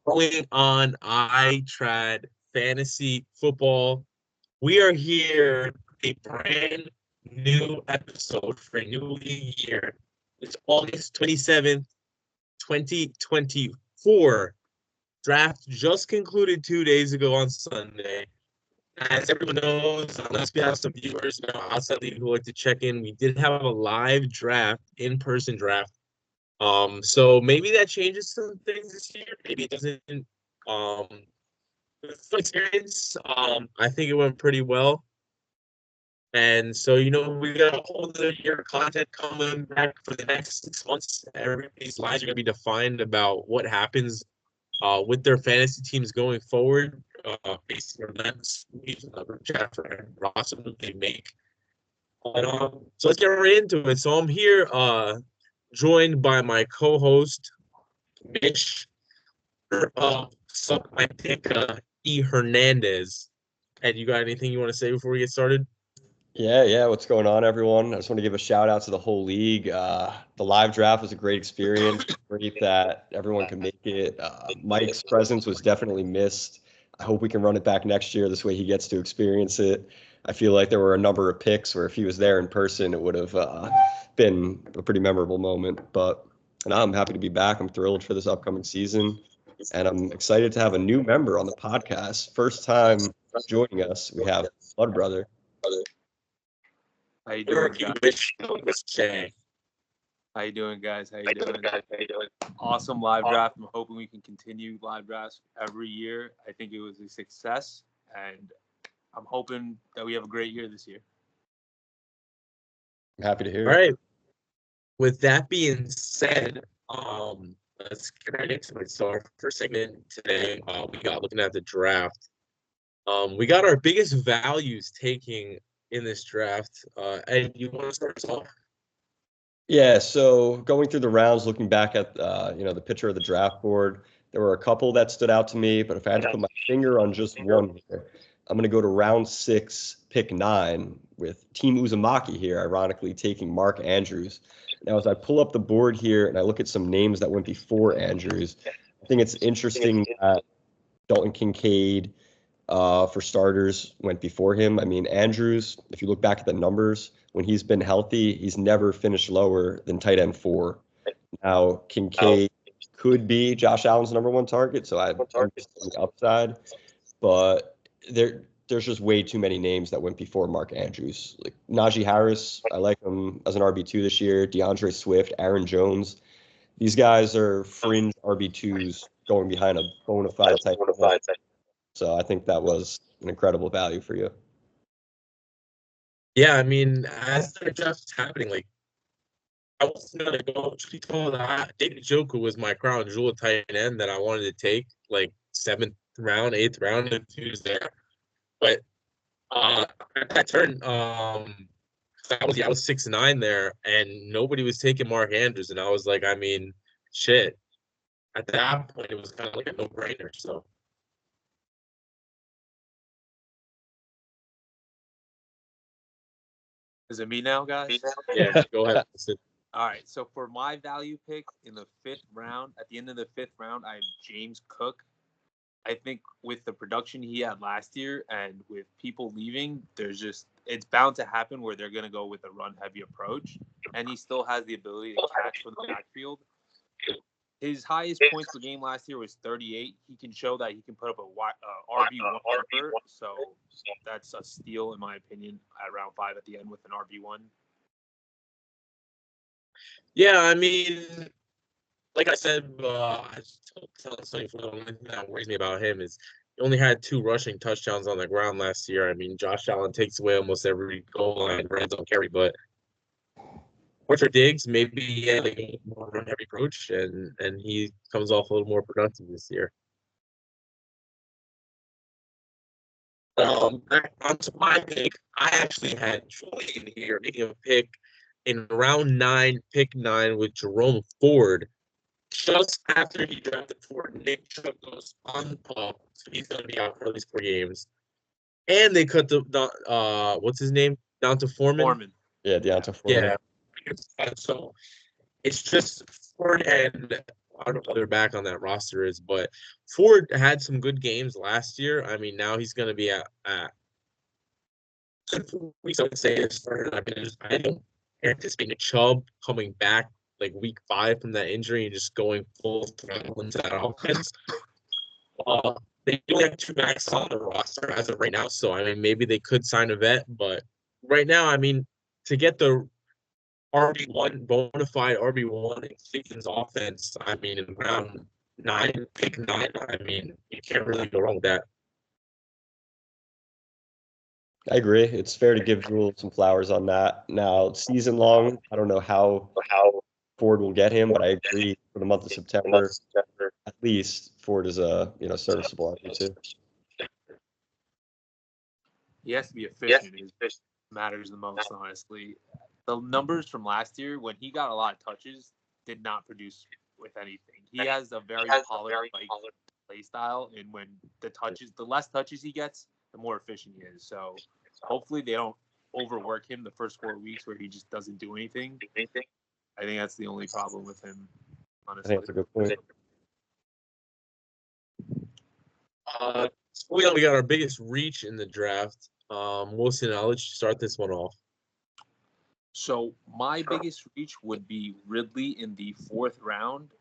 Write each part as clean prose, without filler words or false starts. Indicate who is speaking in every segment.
Speaker 1: Going on Itrad Fantasy Football. We are here a brand new episode for a new year. It's August 27th, 2024. Draft just concluded 2 days ago on Sunday. As everyone knows, unless we have some viewers outside the league who like to check in, we did have a live draft, in-person draft. So maybe that changes some things this year. Maybe it doesn't. Um, the experience, I think it went pretty well. And so, we got a whole other year of content coming back for the next 6 months. Everybody's lives are going to be defined about what happens with their fantasy teams going forward, based on events, chapter and roster that they make. So let's get right into it. So I'm here, joined by my co-host, Mitch, suck my dick, E. Hernandez. And you got anything you want to say before we get started?
Speaker 2: Yeah. What's going on, everyone? I just want to give a shout out to the whole league. The live draft was a great experience. Great that everyone could make it. Mike's presence was definitely missed. I hope we can run it back next year. This way he gets to experience it. I feel like there were a number of picks where if he was there in person, it would have been a pretty memorable moment. But I'm happy to be back. I'm thrilled for this upcoming season. And I'm excited to have a new member on the podcast. First time joining us, we have Blood Brother.
Speaker 3: How you doing, guys? How you doing, guys? How you doing? Awesome live draft. I'm hoping we can continue live drafts every year. I think it was a success, and I'm hoping that we have a great year this year.
Speaker 2: I'm happy to hear.
Speaker 1: All right. With that being said, let's get right into it. So our first segment today, we got looking at the draft. We got our biggest values taking in this draft. Ed, you want to start us off?
Speaker 2: Yeah, so going through the rounds, looking back at the picture of the draft board, there were a couple that stood out to me, but if I had to put my finger on just one here, I'm going to go to round 6, pick 9, with Team Uzumaki here, ironically taking Mark Andrews. Now, as I pull up the board here and I look at some names that went before Andrews, I think it's interesting that Dalton Kincaid, for starters, went before him. I mean, Andrews, if you look back at the numbers, when he's been healthy, he's never finished lower than tight end 4. Now, Kincaid could be Josh Allen's number 1 target, so I understand the upside, but there's just way too many names that went before Mark Andrews. Like Najee Harris, I like him as an RB2 this year. DeAndre Swift, Aaron Jones. These guys are fringe RB2s going behind a bona fide tight end. So I think that was an incredible value for you.
Speaker 1: Yeah, I mean, as the draft's happening, like, I wasn't gonna go. She told David Njoku was my crown jewel tight end that I wanted to take, like 7th round, 8th round, if he was there. But at that turn, I was 6'9" there, and nobody was taking Mark Andrews, and I was like, I mean, shit. At that point, it was kind of like a no-brainer. So.
Speaker 3: Is it me now, guys?
Speaker 1: Yeah, go ahead.
Speaker 3: All right, so for my value pick in the 5th round, at the end of the 5th round, I have James Cook. I think with the production he had last year and with people leaving, it's bound to happen where they're going to go with a run-heavy approach, and he still has the ability to catch from the backfield. His highest points per game last year was 38. He can show that he can put up a RB1 number, so that's a steal in my opinion at round 5 at the end with an RB1.
Speaker 1: Yeah, I mean, like I said, I just telling Sonny, the only thing that worries me about him is he only had 2 rushing touchdowns on the ground last year. I mean, Josh Allen takes away almost every goal line red zone carry, but Porter Diggs, maybe like a more run heavy approach, and he comes off a little more productive this year. Back onto my pick, I actually had Julian here making a pick in round 9, pick 9 with Jerome Ford. Just after he drafted Ford, Nick Chubb goes on pup, so he's going to be out for at least 4 games. And they cut the what's his name down to Foreman.
Speaker 2: Yeah, Deonta Foreman.
Speaker 1: Yeah. So it's just Ford and I don't know whether back on that roster is, but Ford had some good games last year. I mean, now he's going to be at good 4 weeks, I would say, to start. I mean, I don't anticipate Chubb coming back like week 5 from that injury and just going full throttle into that offense. They only have 2 max on the roster as of right now, so I mean, maybe they could sign a vet, but right now, I mean, to get the RB1, bona fide RB1 in Cleveland's offense, I mean, in round 9, pick 9, I mean, you can't really go wrong with that.
Speaker 2: I agree. It's fair to give Jewel some flowers on that. Now, season long, I don't know how Ford will get him, but I agree for the month of September, at least Ford is a serviceable RB2.
Speaker 3: He has to be efficient. It matters the most, honestly. The numbers from last year, when he got a lot of touches, did not produce with anything. He has a very Pollard-like play style, and when the less touches he gets, the more efficient he is. So hopefully they don't overwork him the first 4 weeks where he just doesn't do anything. I think that's the only problem with him, honestly.
Speaker 2: I think that's a good point.
Speaker 1: So we got our biggest reach in the draft. Wilson, I'll let you start this one off.
Speaker 3: So my biggest reach would be Ridley in the 4th round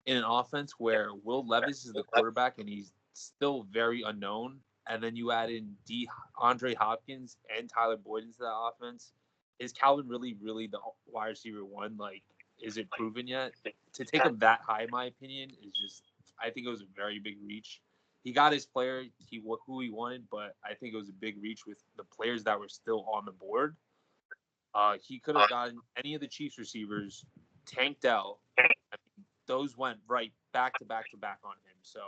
Speaker 3: in an offense where Will Levis is the quarterback and he's still very unknown. And then you add in Andre Hopkins and Tyler Boyd into that offense. Is Calvin really the wide receiver 1? Like, is it proven yet? To take him that high, in my opinion, is just, I think it was a very big reach. He got his player, who he wanted, but I think it was a big reach with the players that were still on the board. He could have gotten any of the Chiefs receivers, Tank Dell. I mean, those went right back to back on him. So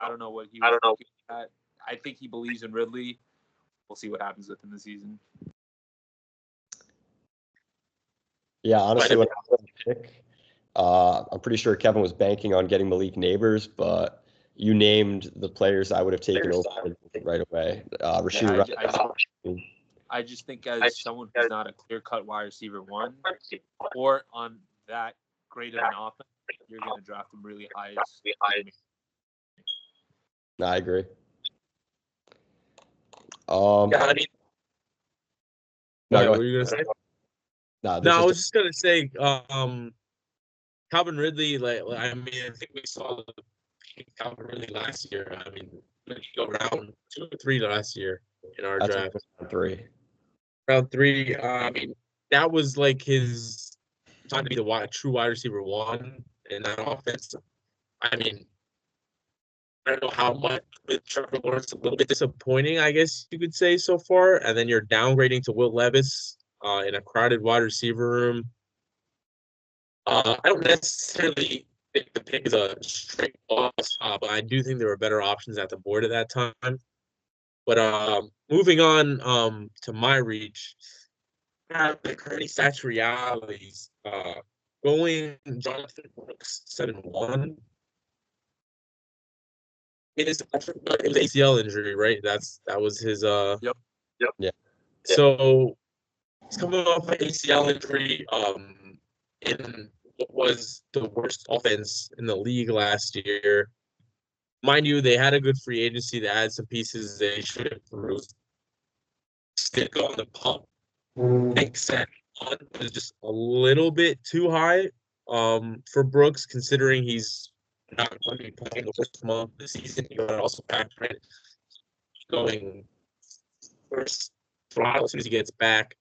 Speaker 3: I don't know what he was looking at. I think he believes in Ridley. We'll see what happens with him this season.
Speaker 2: Yeah, honestly, when I was a pick, I'm pretty sure Kevin was banking on getting Malik Neighbors, but you named the players I would have taken over right away. Rashid
Speaker 3: I just think as someone who's not a clear-cut wide receiver 1 or on that great of an offense, you're going to draft him really high.
Speaker 2: I agree.
Speaker 1: What were you gonna say?
Speaker 2: No,
Speaker 1: I was just gonna say, Calvin Ridley. I mean, I think we saw Calvin Ridley last year. I mean, when he go round 2 or 3 last year in our draft. Round 3. I mean, that was like his time to be the true wide receiver 1 in that offense. I mean, I don't know how much with Trevor Lawrence, a little bit disappointing, I guess you could say so far. And then you're downgrading to Will Levis in a crowded wide receiver room. I don't necessarily think the pick is a straight loss, but I do think there were better options at the board at that time. But moving on to my reach, the current stats realities. Going Jonathan Brooks 7-1. It was ACL injury, right? That was his
Speaker 3: Yep.
Speaker 2: Yeah.
Speaker 1: So he's coming off an ACL injury in what was the worst offense in the league last year. Mind you, they had a good free agency. They had some pieces they should have improved. Stick on the pump. I think 7-1 was just a little bit too high for Brooks, considering he's not going to be playing the first month of the season. You got to also factor in going first throttle as soon as he gets back.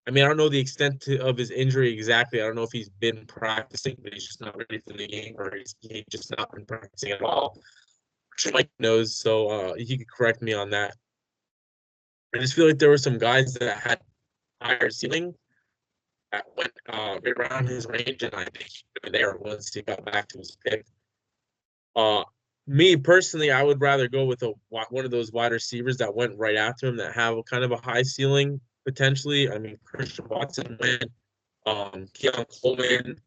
Speaker 1: I mean, I don't know the extent of his injury exactly. I don't know if he's been practicing, but he's just not ready for the game, or he's just not been practicing at all. Mike knows, so he could correct me on that. I just feel like there were some guys that had higher ceiling that went right around his range, and I think he would have been there once he got back to his pick. Me personally, I would rather go with one of those wide receivers that went right after him that have kind of a high ceiling potentially. I mean, Christian Watson went, Keon Coleman.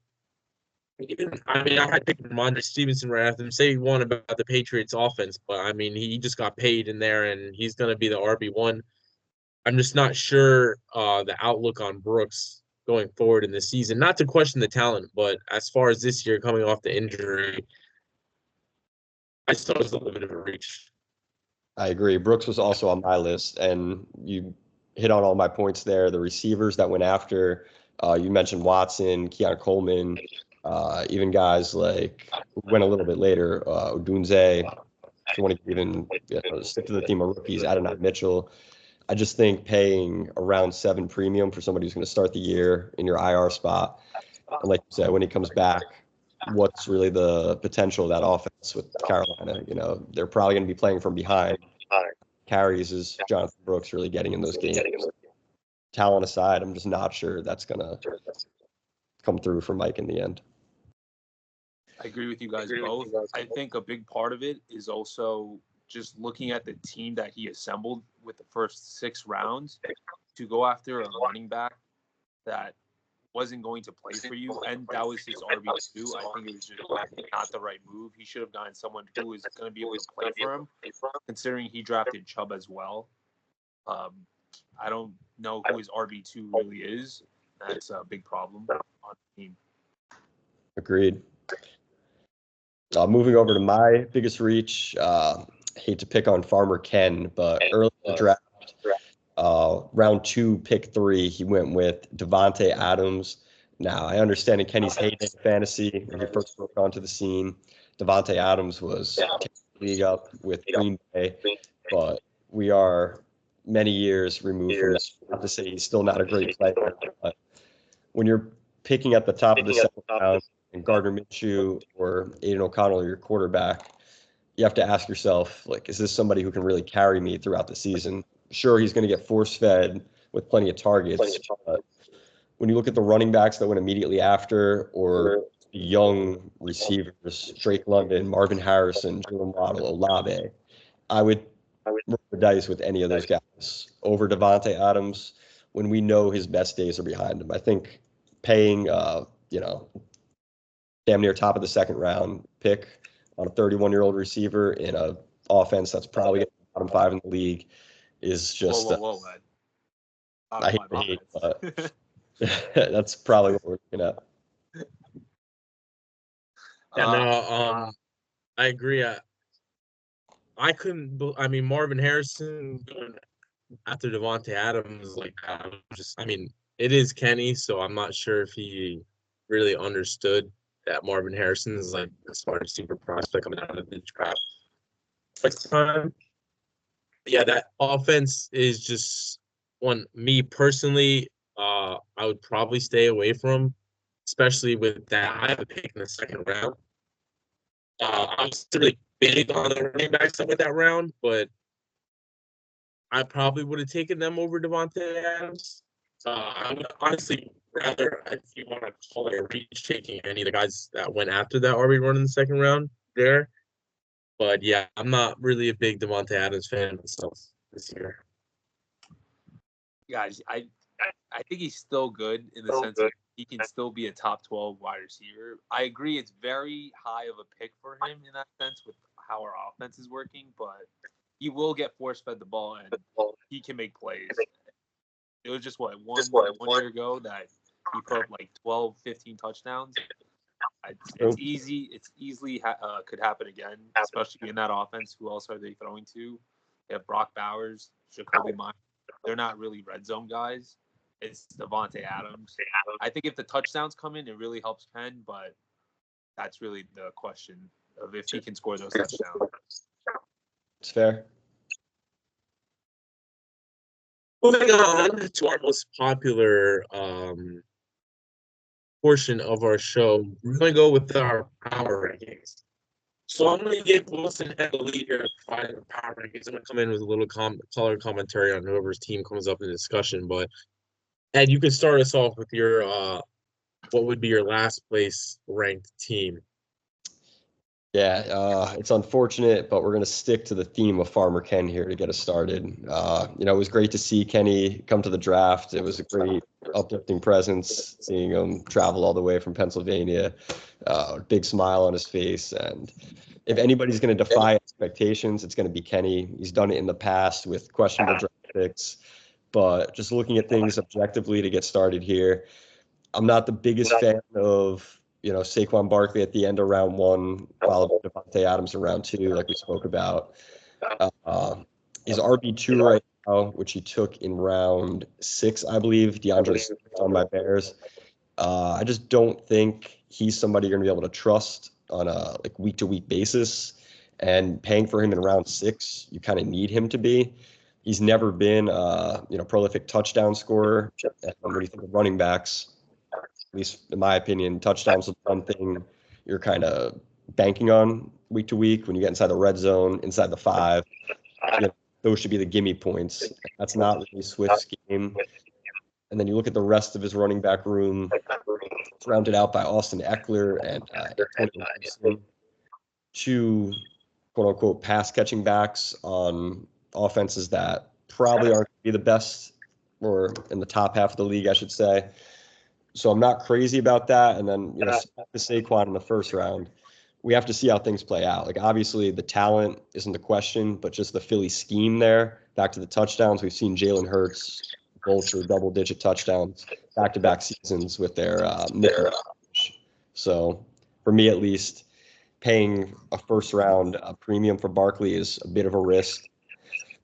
Speaker 1: I had picked Ramondre Stevenson right after him. Say he won about the Patriots offense, but I mean, he just got paid in there, and he's going to be the RB1. I'm just not sure the outlook on Brooks going forward in this season. Not to question the talent, but as far as this year coming off the injury, I still was a little bit of a reach.
Speaker 2: I agree. Brooks was also on my list, and you hit on all my points there. The receivers that went after, you mentioned Watson, Keon Coleman, even guys like who went a little bit later, Odunze. If you want to even stick to the theme of rookies, Adonai Mitchell. I just think paying around 7 premium for somebody who's going to start the year in your IR spot, and like you said, when he comes back, what's really the potential of that offense with Carolina? They're probably going to be playing from behind. Carries is Jonathan Brooks really getting in those games. Talent aside, I'm just not sure that's going to come through for Mike in the end.
Speaker 3: I agree with you guys both. I think a big part of it is also just looking at the team that he assembled with the first 6 rounds to go after a running back that wasn't going to play for you, and that was his RB2. I think it was just not the right move. He should have gotten someone who was going to be able to play for him, considering he drafted Chubb as well. I don't know who his RB2 really is. That's a big problem on the team.
Speaker 2: Agreed. Moving over to my biggest reach, hate to pick on Farmer Ken, but early in the draft, round 2, pick 3, he went with Devontae Adams. Now, I understand in Kenny's heyday in fantasy, when he first broke onto the scene, Devontae Adams was taking the league up with Green Bay, but we are many years removed from that. Not to say he's still not a great player, but when you're picking at the top of the second round, and Gardner Minshew or Aiden O'Connell are your quarterback, you have to ask yourself, like, is this somebody who can really carry me throughout the season? Sure, he's going to get force-fed with plenty of targets, but when you look at the running backs that went immediately after, or the young receivers, Drake London, Marvin Harrison, Jalen Waddle, Olave, I would roll the dice with any of those guys over Devontae Adams when we know his best days are behind him. I think paying, damn near top of the second round pick on a 31-year-old receiver in a offense that's probably going to be bottom 5 in the league is just
Speaker 3: Whoa, man.
Speaker 2: I hate to hate, but that's probably what we're looking at.
Speaker 1: Yeah, no, I agree. I couldn't. I mean, Marvin Harrison going after Devontae Adams, like it is Kenny, so I'm not sure if he really understood that Marvin Harrison is like a smart super prospect coming out of the draft. Next time, yeah, that offense is just one. Me personally, I would probably stay away from, especially with that. I have a pick in the second round. I'm still really big on the running backs that went that round, but I probably would have taken them over Devontae Adams. I would honestly rather, if you want to call it a reach, taking any of the guys that went after that RB run in the second round there. But yeah, I'm not really a big Devontae Adams fan myself this year.
Speaker 3: Guys, I think he's still good in the sense that he can still be a top 12 wide receiver. I agree it's very high of a pick for him in that sense with how our offense is working, but he will get force-fed the ball, and he can make plays. It was just, one year ago that he put up like 12, 15 touchdowns. It's easy. It's easily could happen again, especially in that offense. Who else are they throwing to? They have Brock Bowers, Jacoby Myers. They're not really red zone guys. It's Devontae Adams. I think if the touchdowns come in, it really helps Ken, but that's really the question of if he can score those touchdowns.
Speaker 2: It's fair.
Speaker 1: Moving on to our most popular portion of our show, we're going to go with our power rankings. So I'm going to give Wilson head the lead here providing the power rankings. I'm going to come in with a little color commentary on whoever's team comes up in the discussion. But Ed, you can start us off with your what would be your last place ranked team?
Speaker 2: Yeah, it's unfortunate, but we're going to stick to the theme of Farmer Ken here to get us started. It was great to see Kenny come to the draft. It was a great uplifting presence, seeing him travel all the way from Pennsylvania, big smile on his face. And if anybody's going to defy expectations, it's going to be Kenny. He's done it in the past with questionable draft picks. But just looking at things objectively to get started here, I'm not the biggest fan of, Saquon Barkley at the end of round 1, followed by Devontae Adams in round 2, like we spoke about. His RB2 right now, which he took in round 6, I believe, DeAndre Swift on my Bears. I just don't think he's somebody you're going to be able to trust on a week-to-week basis. And paying for him in round 6, you kind of need him to be. He's never been prolific touchdown scorer. And when you think of running backs, at least in my opinion, touchdowns is one thing you're kind of banking on week to week. When you get inside the red zone, inside the 5, those should be the gimme points. That's not really Swift's game. And then you look at the rest of his running back room, it's rounded out by Austin Eckler and Antonio Gibson, 2 quote-unquote pass-catching backs on offenses that probably aren't going to be the best, or in the top half of the league, I should say. So I'm not crazy about that. And then, the Saquon in the first round, we have to see how things play out. Obviously, the talent isn't the question, but just the Philly scheme there. Back to the touchdowns, we've seen Jalen Hurts vulture double-digit touchdowns back-to-back seasons with their nickel. So for me, at least, paying a first-round premium for Barkley is a bit of a risk.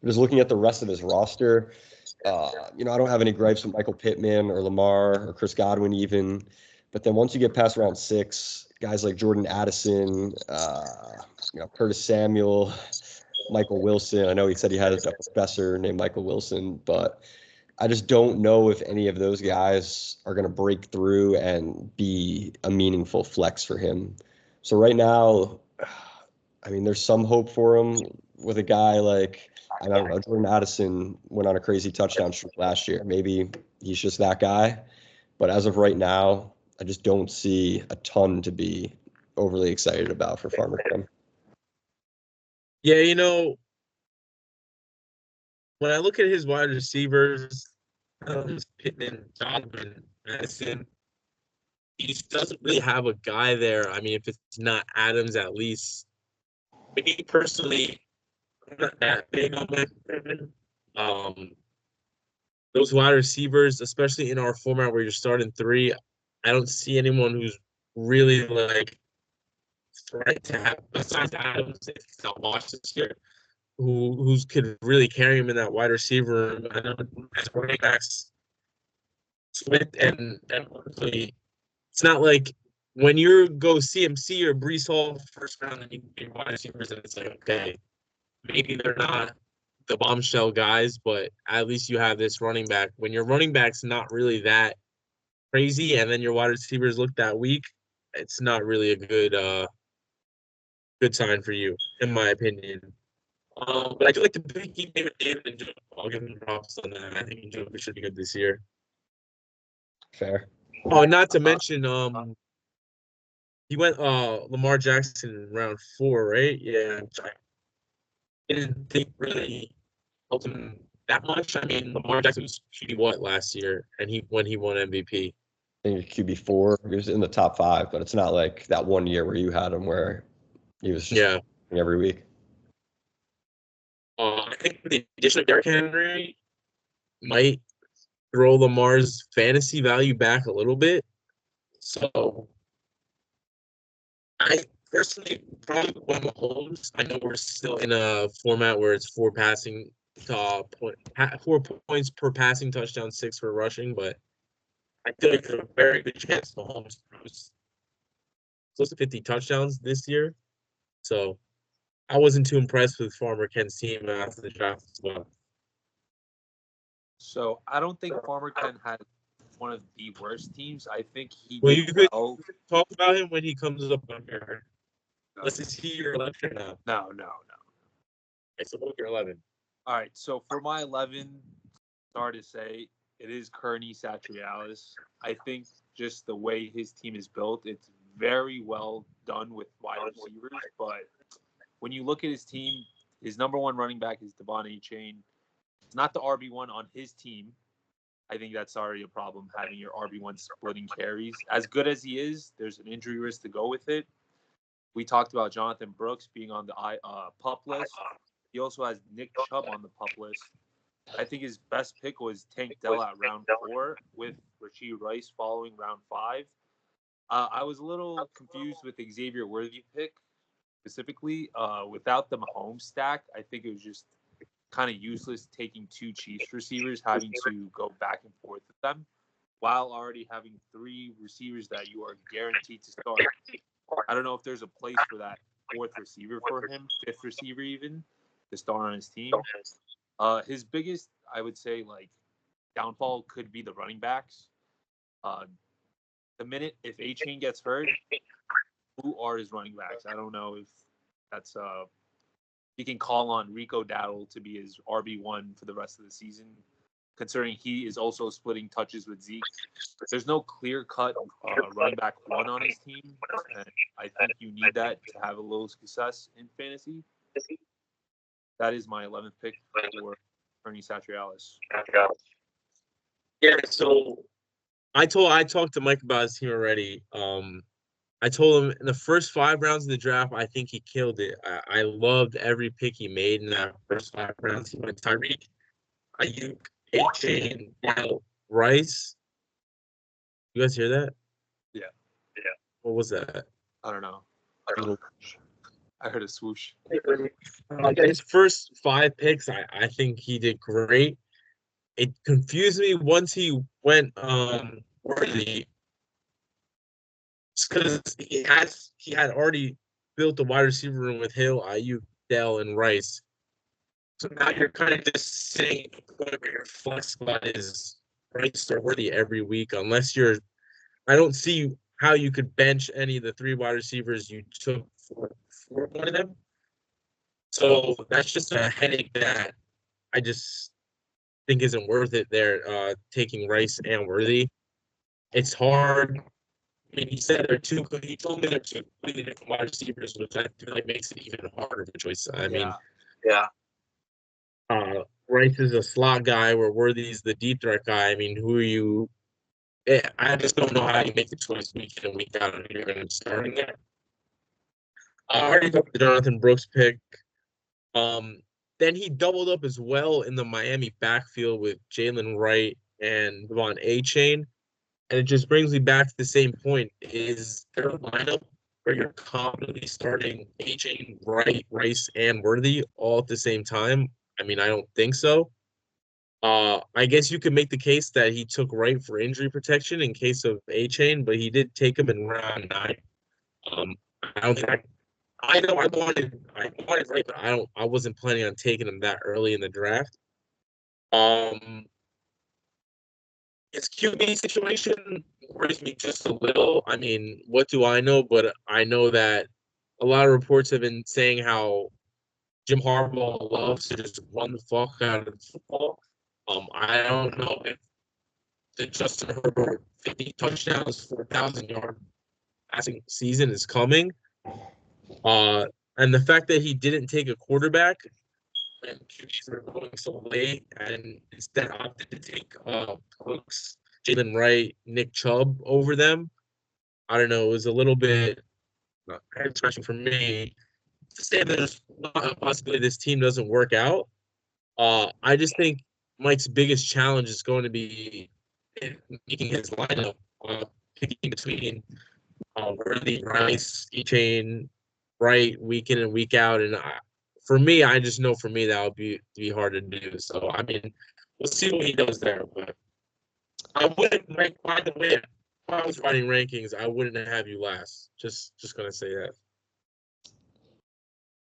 Speaker 2: Just looking at the rest of his roster, I don't have any gripes with Michael Pittman or Lamar or Chris Godwin even. But then once you get past round 6, guys like Jordan Addison, Curtis Samuel, Michael Wilson. I know he said he had a professor named Michael Wilson, but I just don't know if any of those guys are going to break through and be a meaningful flex for him. So right now, there's some hope for him with a guy like, I don't know, Jordan Addison went on a crazy touchdown streak last year. Maybe he's just that guy. But as of right now, I just don't see a ton to be overly excited about for Farmer Ken.
Speaker 1: Yeah, when I look at his wide receivers, Pittman, Donovan, Madison, he just doesn't really have a guy there. If it's not Adams, at least. Me personally, I'm not that big on Michael Pittman. Those wide receivers, especially in our format where you're starting 3, I don't see anyone who's really threat to have besides Adams if he's not watched this year. Who's could really carry him in that wide receiver room. I know as running backs, Swift and Barkley, it's not like when you go CMC or Brees Hall first round and you get wide receivers, and it's like, okay, maybe they're not the bombshell guys, but at least you have this running back. When your running back's not really that crazy, and then your wide receivers look that weak, it's not really a good sign for you, in my opinion. But I do like the pick David and Joe. I'll give him props on that. I think Joe should be good this year.
Speaker 2: Fair.
Speaker 1: Oh, not to mention, he went Lamar Jackson in round 4, right? Yeah. I didn't think really helped him that much. Lamar Jackson was QB what last year, and when he won MVP.
Speaker 2: I think QB4. He was in the top 5, but it's not like that one year where you had him where he was just every week.
Speaker 1: I think the addition of Derrick Henry might throw Lamar's fantasy value back a little bit. So I personally probably went Mahomes. I know we're still in a format where it's 4 points per passing touchdown, 6 for rushing, but I feel like there's a very good chance Mahomes throws close to 50 touchdowns this year. So I wasn't too impressed with Farmer Ken's team after the draft as well.
Speaker 3: So I don't think Farmer Ken had one of the worst teams. I think he
Speaker 1: Well,
Speaker 3: did
Speaker 1: you could
Speaker 3: well.
Speaker 1: talk about him when he comes up on here. Let's see your 11 now.
Speaker 3: No.
Speaker 1: Okay, so look at your 11.
Speaker 3: All right. So for my 11, sorry to say, it is Kearney Satrialis. I think just the way his team is built, it's very well done with wide receivers. But when you look at his team, his number 1 running back is Devon Achane. It's not the RB1 on his team. I think that's already a problem, having your RB1 splitting carries. As good as he is, there's an injury risk to go with it. We talked about Jonathan Brooks being on the PUP list. He also has Nick Chubb on the PUP list. I think his best pick was Tank Dell at round 4 with Rashee Rice following round 5. I was a little confused with Xavier Worthy pick specifically. Without the Mahomes stack, I think it was just kind of useless taking 2 Chiefs receivers, having to go back and forth with them, while already having 3 receivers that you are guaranteed to start. I don't know if there's a place for that 4th receiver for him, 5th receiver even, to start on his team. His biggest, I would say, like downfall could be the running backs. The minute if A-Chain gets hurt, who are his running backs? I don't know if that's he can call on Rico Dowdle to be his RB1 for the rest of the season, considering he is also splitting touches with Zeke. There's no clear-cut running back 1 on his team, and I think you need that to have a little success in fantasy. That is my 11th pick for Ernie Satrialis.
Speaker 1: Yeah, so I talked to Mike about his team already. I told him in the first 5 rounds of the draft, I think he killed it. I loved every pick he made in that first 5 rounds. He went Tyreek, Ayuk, A-Chain, Rice. You guys hear that?
Speaker 3: Yeah.
Speaker 1: What was that?
Speaker 3: I don't know. I heard a swoosh.
Speaker 1: His first 5 picks, I think he did great. It confused me once he went Worthy, because he had already built the wide receiver room with Hill, Ayuk, Dell, and Rice. So now you're kind of just saying whatever your flex spot is Rice or Worthy every week, unless you're. I don't see how you could bench any of the 3 wide receivers you took for one of them. So that's just a headache that I just think isn't worth it there, taking Rice and Worthy. It's hard. I mean, he said they're 2. He told me they're 2 completely different wide receivers, which I feel like makes it even harder of a choice. I mean, Rice is a slot guy, where Worthy's the deep threat guy. I mean, who are you? I just don't know how you make the choice week in and week out, and you're going to be starting there. I already got the Jonathan Brooks pick. Then he doubled up as well in the Miami backfield with Jalen Wright and Devon A-Chain. And it just brings me back to the same point. Is there a lineup where you're confidently starting A-Chain, Wright, Rice, and Worthy all at the same time? I mean, I don't think so. I guess you could make the case that he took Wright for injury protection in case of A-Chain, but he did take him in round 9. I don't think I know I wanted Wright, but I wasn't planning on taking him that early in the draft. His QB situation worries me just a little. I mean, what do I know? But I know that a lot of reports have been saying how Jim Harbaugh loves to just run the fuck out of football. I don't know if the Justin Herbert 50 touchdowns, 4,000-yard passing season is coming. And the fact that he didn't take a quarterback when QBs are going so late, and instead opted to take Cooks, Jalen Wright, Nick Chubb over them, I don't know. It was a little bit head scratching for me to say there's not a possibility this team doesn't work out. I just think Mike's biggest challenge is going to be making his lineup, picking between Worthy, Rice, E-Chain, Wright, week in and week out, and for me, I just know for me that would be hard to do. So I mean, we'll see what he does there. But I wouldn't rank. By the way, if I was writing rankings, I wouldn't have you last. Just gonna say that.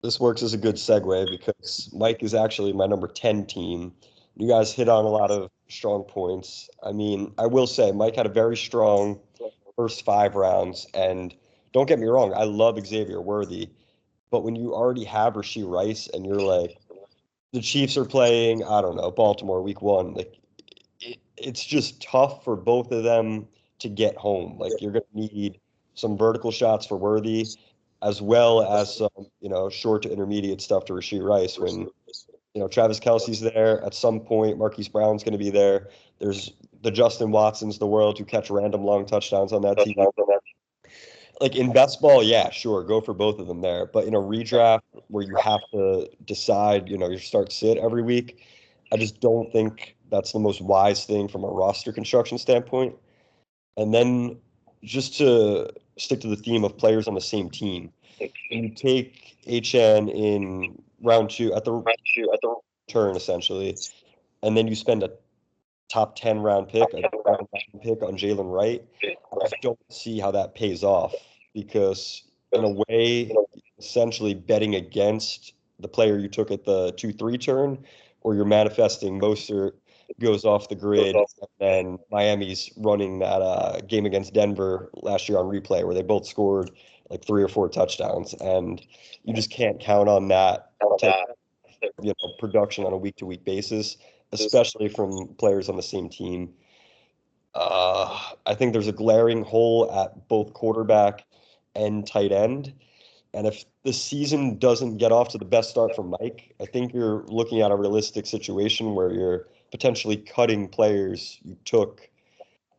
Speaker 2: This works as a good segue because Mike is actually my number 10 team. You guys hit on a lot of strong points. I mean, I will say Mike had a very strong first 5 rounds, and don't get me wrong, I love Xavier Worthy, but when you already have Rashee Rice and you're like, the Chiefs are playing, I don't know, Baltimore week 1, like it's just tough for both of them to get home. Like you're going to need some vertical shots for Worthy, as well as some, short to intermediate stuff to Rashee Rice. When, Travis Kelce's there at some point, Marquise Brown's going to be there. There's the Justin Watsons of the world who catch random long touchdowns on that team. Like in best ball, yeah, sure, go for both of them there. But in a redraft where you have to decide, your start sit every week, I just don't think that's the most wise thing from a roster construction standpoint. And then just to stick to the theme of players on the same team, when you take HN in round two at the turn essentially, and then you spend a top 10 round pick, a round 9 pick on Jalen Wright, I just don't see how that pays off because in a way, essentially betting against the player you took at the 2-3 turn, or you're manifesting Mostert goes off the grid, and then Miami's running that game against Denver last year on replay where they both scored like 3 or 4 touchdowns, and you just can't count on that type of, production on a week-to-week basis, especially from players on the same team. I think there's a glaring hole at both quarterback and tight end. And if the season doesn't get off to the best start for Mike, I think you're looking at a realistic situation where you're potentially cutting players you took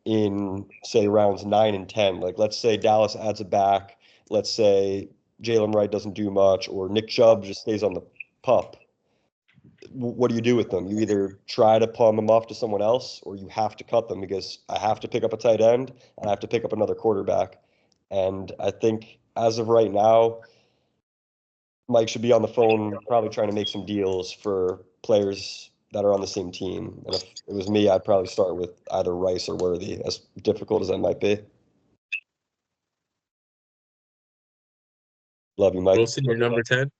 Speaker 2: in, say, rounds 9 and 10. Like, let's say Dallas adds a back. Let's say Jalen Wright doesn't do much, or Nick Chubb just stays on the pup. What do you do with them? You either try to pawn them off to someone else, or you have to cut them because I have to pick up a tight end and I have to pick up another quarterback. And I think as of right now, Mike should be on the phone probably trying to make some deals for players that are on the same team. And if it was me, I'd probably start with either Rice or Worthy, as difficult as that might be. Love you, Mike.
Speaker 1: Wilson, your number 10?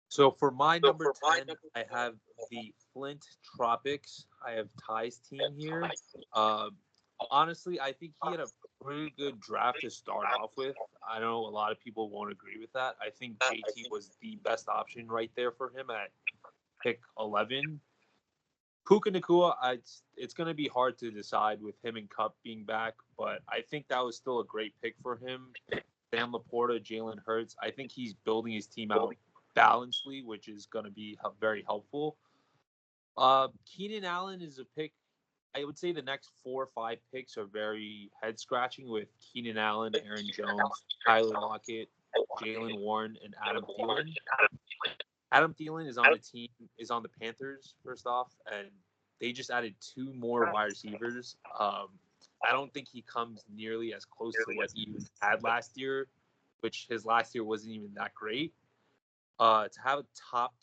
Speaker 3: So for my number 10, I have the Flint Tropics. I have Ty's team here. Honestly, I think he had a pretty good draft to start off with. I know a lot of people won't agree with that. I think JT was the best option right there for him at pick 11. Puka Nacua, it's going to be hard to decide with him and Cup being back, but I think that was still a great pick for him. Sam Laporta, Jalen Hurts, I think he's building his team out balancedly, which is going to be very helpful. Keenan Allen is a pick. I would say the next 4 or 5 picks are very head scratching with Keenan Allen, Aaron Jones, Tyler Lockett, Jalen Warren, and Adam Thielen. Adam Thielen is on the Panthers first off, and they just added 2 more wide receivers. I don't think he comes nearly as close to what he had last year, which his last year wasn't even that great. To have a top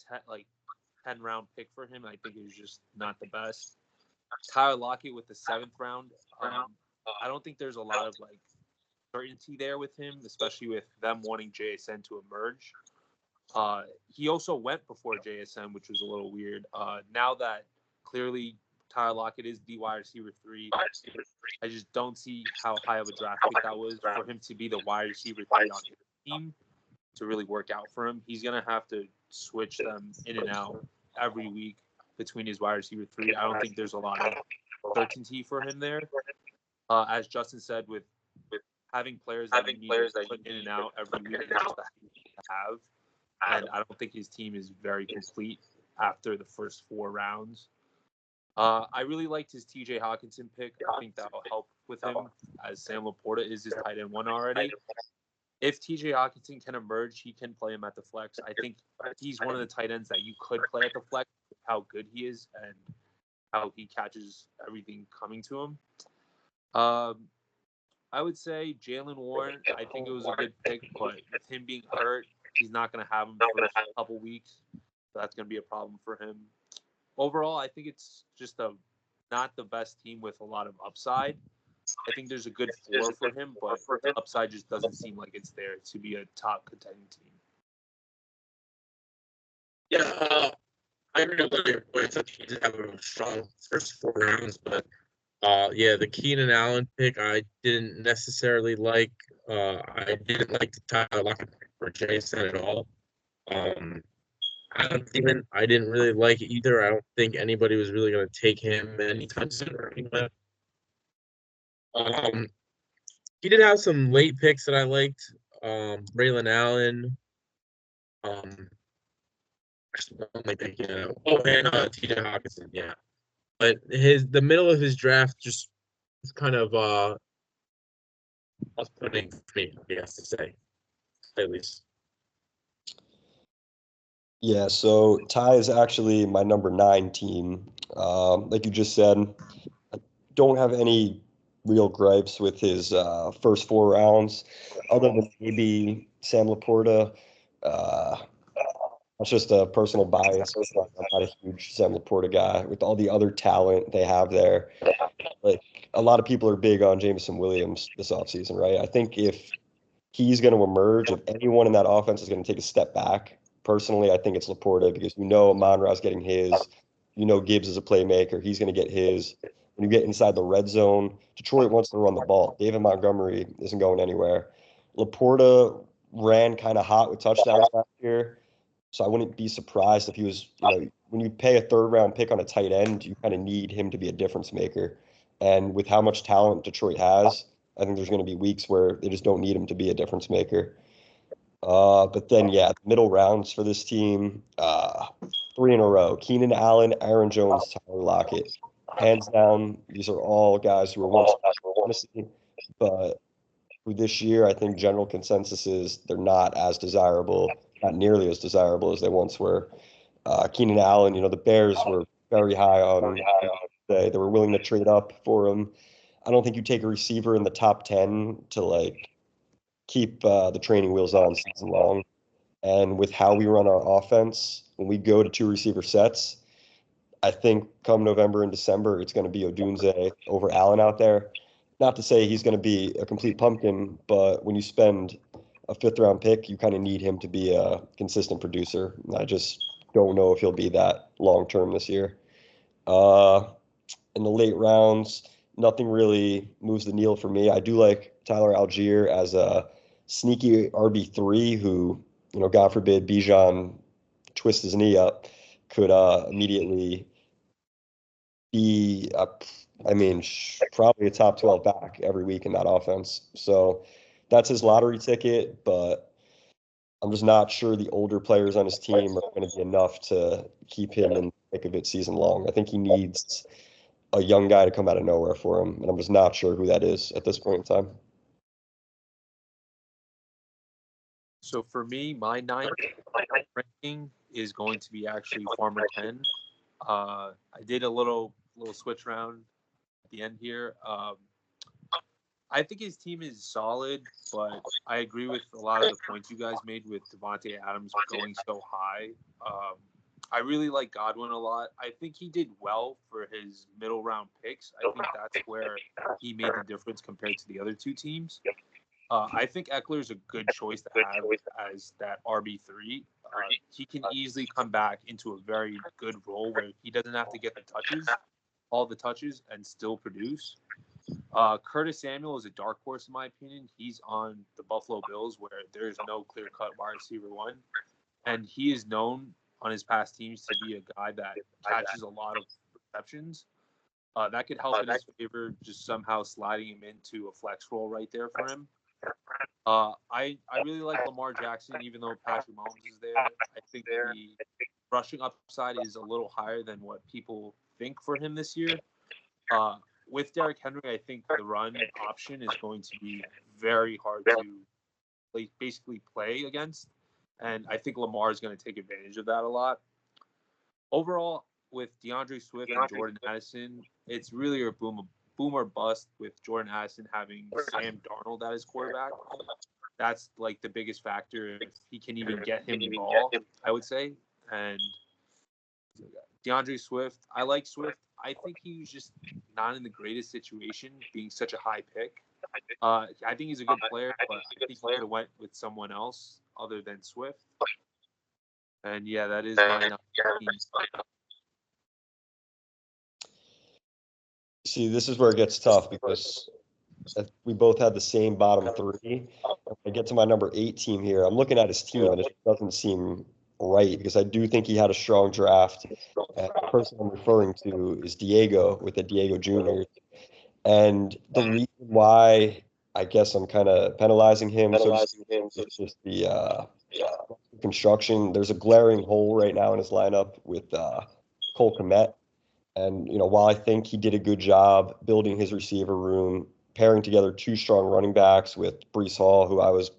Speaker 3: 10 round pick for him, I think it was just not the best. Tyler Lockett with the 7th round. I don't think there's a lot of certainty there with him, especially with them wanting JSN to emerge. He also went before JSN, which was a little weird. Now that clearly Tyler Lockett is the wide receiver 3, I just don't see how high of a draft pick that was for him to be the wide receiver 3 on his team to really work out for him. He's going to have to switch them in and out every week between his wide receiver 3. I don't think there's a lot of certainty for him there. As Justin said, with having players that you need to put in and out every week, is just to have. And I don't think his team is very complete after the first 4 rounds. I really liked his TJ Hawkinson pick. I think that will help with him, as Sam Laporta is his tight end 1 already. If TJ Hawkinson can emerge, he can play him at the flex. I think he's one of the tight ends that you could play at the flex, how good he is and how he catches everything coming to him. I would say Jalen Warren, I think it was a good pick, but with him being hurt, he's not going to have him for a couple weeks. So that's going to be a problem for him. Overall, I think it's just not the best team with a lot of upside. I think there's a good floor for him, but the upside just doesn't seem like it's there to be a top contending team.
Speaker 1: Yeah, I agree with your points. I think he did have a strong first 4 rounds, but the Keenan Allen pick I didn't necessarily like. I didn't like the Tyler Lockett pick for Jason at all. Adam Thielen, I didn't really like it either. I don't think anybody was really going to take him anytime soon or anyway. He did have some late picks that I liked. Braylon Allen. What am I thinking of? Oh, and TJ Hawkinson, yeah. But the middle of his draft just was kind of off-putting for me, I guess to say, at least.
Speaker 2: Yeah, so Ty is actually my number 9 team. Like you just said, I don't have any real gripes with his first 4 rounds, other than maybe Sam Laporta. Uh, that's just a personal bias. I'm not a huge Sam Laporta guy with all the other talent they have there. Like a lot of people are big on Jameson Williams this offseason, right? I think if he's going to emerge, if anyone in that offense is going to take a step back, personally, I think it's Laporta because Amon-Ra's getting his. Gibbs is a playmaker. He's going to get his. When you get inside the red zone, Detroit wants to run the ball. David Montgomery isn't going anywhere. Laporta ran kind of hot with touchdowns last year. So I wouldn't be surprised if he was, when you pay a third round pick on a tight end, you kind of need him to be a difference maker. And with how much talent Detroit has, I think there's going to be weeks where they just don't need him to be a difference maker. But then, yeah, middle rounds for this team, 3 in a row. Keenan Allen, Aaron Jones, Tyler Lockett. Hands down, these are all guys who were once fantasy, but for this year, I think general consensus is they're not as desirable, not nearly as desirable as they once were. Keenan Allen, the Bears were very high on. They were willing to trade up for him. I don't think you take a receiver in the top 10 to like keep the training wheels on season long. And with how we run our offense, when we go to 2 receiver sets, I think come November and December, it's going to be Odunze over Allen out there. Not to say he's going to be a complete pumpkin, but when you spend a 5th round pick, you kind of need him to be a consistent producer. And I just don't know if he'll be that long term this year. Uh, in the late rounds, nothing really moves the needle for me. I do like Tyler Algier as a sneaky RB3 who, God forbid Bijan twist his knee up, could immediately be, probably a top 12 back every week in that offense. So that's his lottery ticket, but I'm just not sure the older players on his team are going to be enough to keep him in the thick of it season long. I think he needs a young guy to come out of nowhere for him, and I'm just not sure who that is at this point in time.
Speaker 3: So for me, my 9th ranking is going to be actually Farmer 10. I did a little switch round at the end here. I think his team is solid, but I agree with a lot of the points you guys made with Devontae Adams going so high. I really like Godwin a lot. I think he did well for his middle round picks. I think that's where he made the difference compared to the other 2 teams. I think Eckler is a good choice to have as that RB3. He can easily come back into a very good role where he doesn't have to get all the touches, and still produce. Curtis Samuel is a dark horse in my opinion. He's on the Buffalo Bills where there's no clear-cut wide receiver 1, and he is known on his past teams to be a guy that catches a lot of receptions. That could help in his favor, just somehow sliding him into a flex role right there for him. I really like Lamar Jackson, even though Patrick Mahomes is there. I think the rushing upside is a little higher than what people think for him this year. With Derrick Henry, I think the run option is going to be very hard to basically play against, and I think Lamar is going to take advantage of that a lot. Overall, with DeAndre Swift and Jordan Addison, it's really a boom or bust with Jordan Addison having Sam Darnold as quarterback. That's like the biggest factor if he can even get him the ball, I would say. And DeAndre Swift, I like Swift. I think he's just not in the greatest situation being such a high pick. I think he's a good player, but I think he could have went with someone else other than Swift. And yeah, that is my 9.
Speaker 2: See, this is where it gets tough because we both had the same bottom 3. When I get to my number 8 team here, I'm looking at his team and it doesn't seem right because I do think he had a strong draft. And the person I'm referring to is Diego with the Diego Jr. And the reason why I guess I'm kind of penalizing him so is just the construction. There's a glaring hole right now in his lineup with Cole Kmet. And, while I think he did a good job building his receiver room, pairing together 2 strong running backs with Brees Hall, who I was,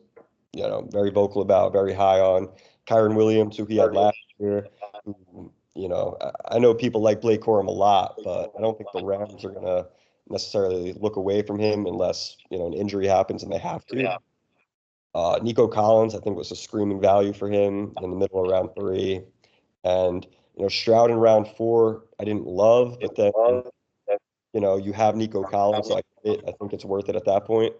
Speaker 2: very vocal about, very high on, Kyron Williams, who he had last year. You know, I know people like Blake Corum a lot, but I don't think the Rams are going to necessarily look away from him unless, you know, an injury happens and they have to. Nico Collins, I think, was a screaming value for him in the middle of round 3. And, you know, Stroud in round 4, I didn't love, but then, you know, you have Nico Collins, so I think it's worth it at that point.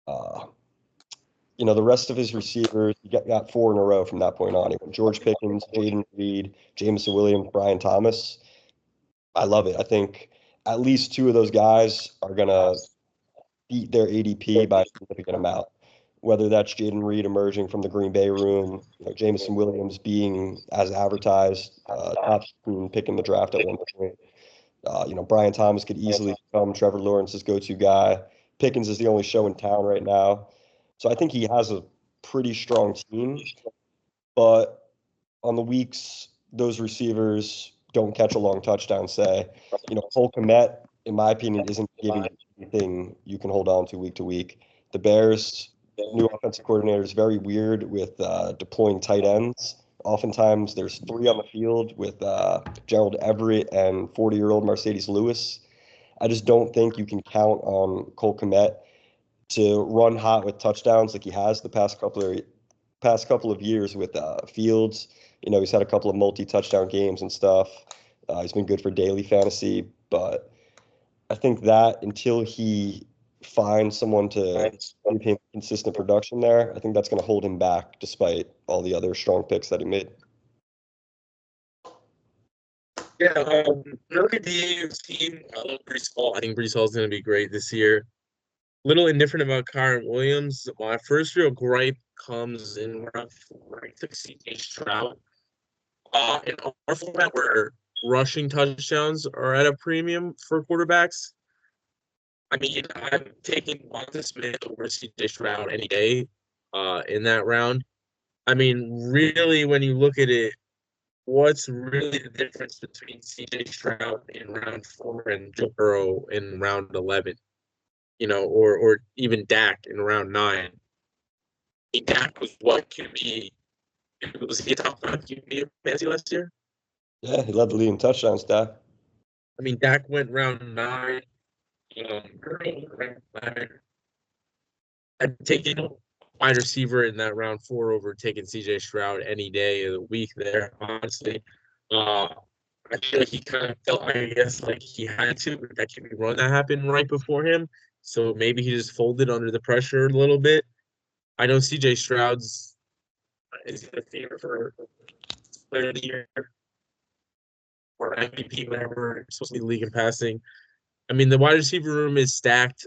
Speaker 2: You know, the rest of his receivers, he got 4 in a row from that point on. He went George Pickens, Jaden Reed, Jameson Williams, Brian Thomas. I love it. I think at least 2 of those guys are going to beat their ADP by a significant amount. Whether that's Jaden Reed emerging from the Green Bay room, you know, Jameson Williams being as advertised, top pick in the draft at one point. You know, Brian Thomas could easily become Trevor Lawrence's go-to guy. Pickens is the only show in town right now. So I think he has a pretty strong team. But on the weeks those receivers don't catch a long touchdown, say, you know, Cole Kmet, in my opinion, isn't giving you anything you can hold on to week. The Bears' new offensive coordinator is very weird with deploying tight ends. Oftentimes, there's 3 on the field with Gerald Everett and 40-year-old Mercedes Lewis. I just don't think you can count on Cole Kmet to run hot with touchdowns like he has the past couple of years with Fields. You know, he's had a couple of multi-touchdown games and stuff. He's been good for daily fantasy, but I think that until he finds someone to give him consistent production there, I think that's going to hold him back despite all the other strong picks that he made.
Speaker 1: Yeah, look at the team. I love Brees Hall. I think Brees Hall is going to be great this year. Little indifferent about Kyron Williams. My first real gripe comes in round 4. I took C.J. Stroud. In our format where rushing touchdowns are at a premium for quarterbacks, I mean, I'm taking Devonta Smith over C.J. Stroud any day in that round. I mean, really, when you look at it, what's really the difference between C.J. Stroud in round 4 and Joe Burrow in round 11? You know, or even Dak in round 9. Dak was what QB? Was he a top 5 QB in fantasy last year?
Speaker 2: Yeah, he led the league in touchdowns, Dak.
Speaker 1: I mean, Dak went round 9. I'm taking wide receiver in that round 4 over taking CJ Stroud any day of the week there, honestly. I feel like he kind of felt, I guess, like he had to, but that QB run that happened right before him. So maybe he just folded under the pressure a little bit. I know CJ Stroud's is the favorite for player of the year or MVP, whatever, supposed to be league in passing. I mean, the wide receiver room is stacked.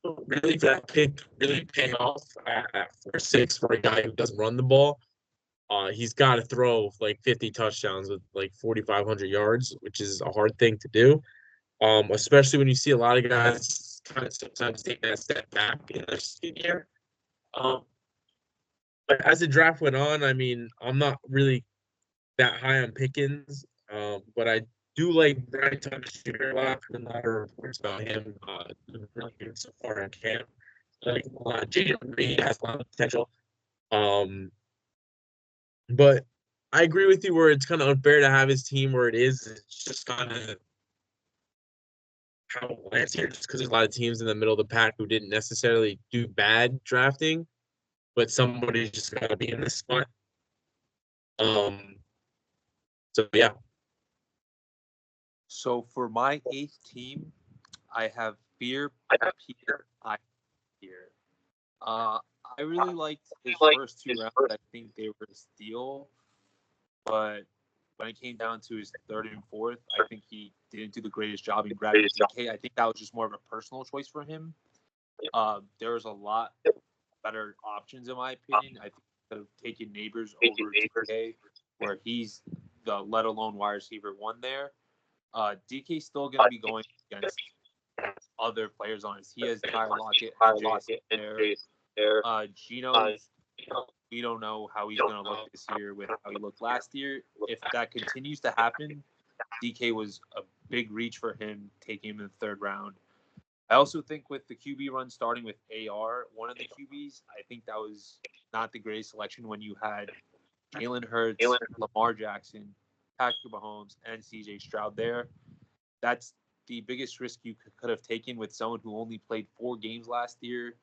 Speaker 1: Really, that pick really paying off at 4-6 for a guy who doesn't run the ball. He's got to throw like 50 touchdowns with like 4,500 yards, which is a hard thing to do. Especially when you see a lot of guys kind of sometimes take that step back in their senior year. But as the draft went on, I mean, I'm not really that high on Pickens, but I do like Brian Thomas Jr. a lot. A lot of reports about him doing really good so far in camp. Like a lot of Jaden Reed has a lot of potential. But I agree with you where it's kind of unfair to have his team where it is. It's just kind of how it lands here, just because there's a lot of teams in the middle of the pack who didn't necessarily do bad drafting, but somebody just got to be in this spot. So yeah.
Speaker 3: So for my 8th team, I have Peter. I really liked his first 2 rounds. I think they were a steal, but when it came down to his 3rd and 4th, I think he didn't do the greatest job in grabbing DK. I think that was just more of a personal choice for him. There was a lot better options in my opinion. I think instead of taking Neighbors over DK, where he's the let alone wide receiver 1 there. DK's still going to be going against other players on his. He has Tyler Lockett and Jason there. Geno, we don't know how he's going to look this year with how he looked last year. If that continues to happen, DK was a big reach for him, taking him in the 3rd round. I also think with the QB run starting with AR, one of the QBs, I think that was not the greatest selection when you had Jalen Hurts, Lamar Jackson, Patrick Mahomes, and C.J. Stroud there. That's the biggest risk you could have taken with someone who only played 4 games last year.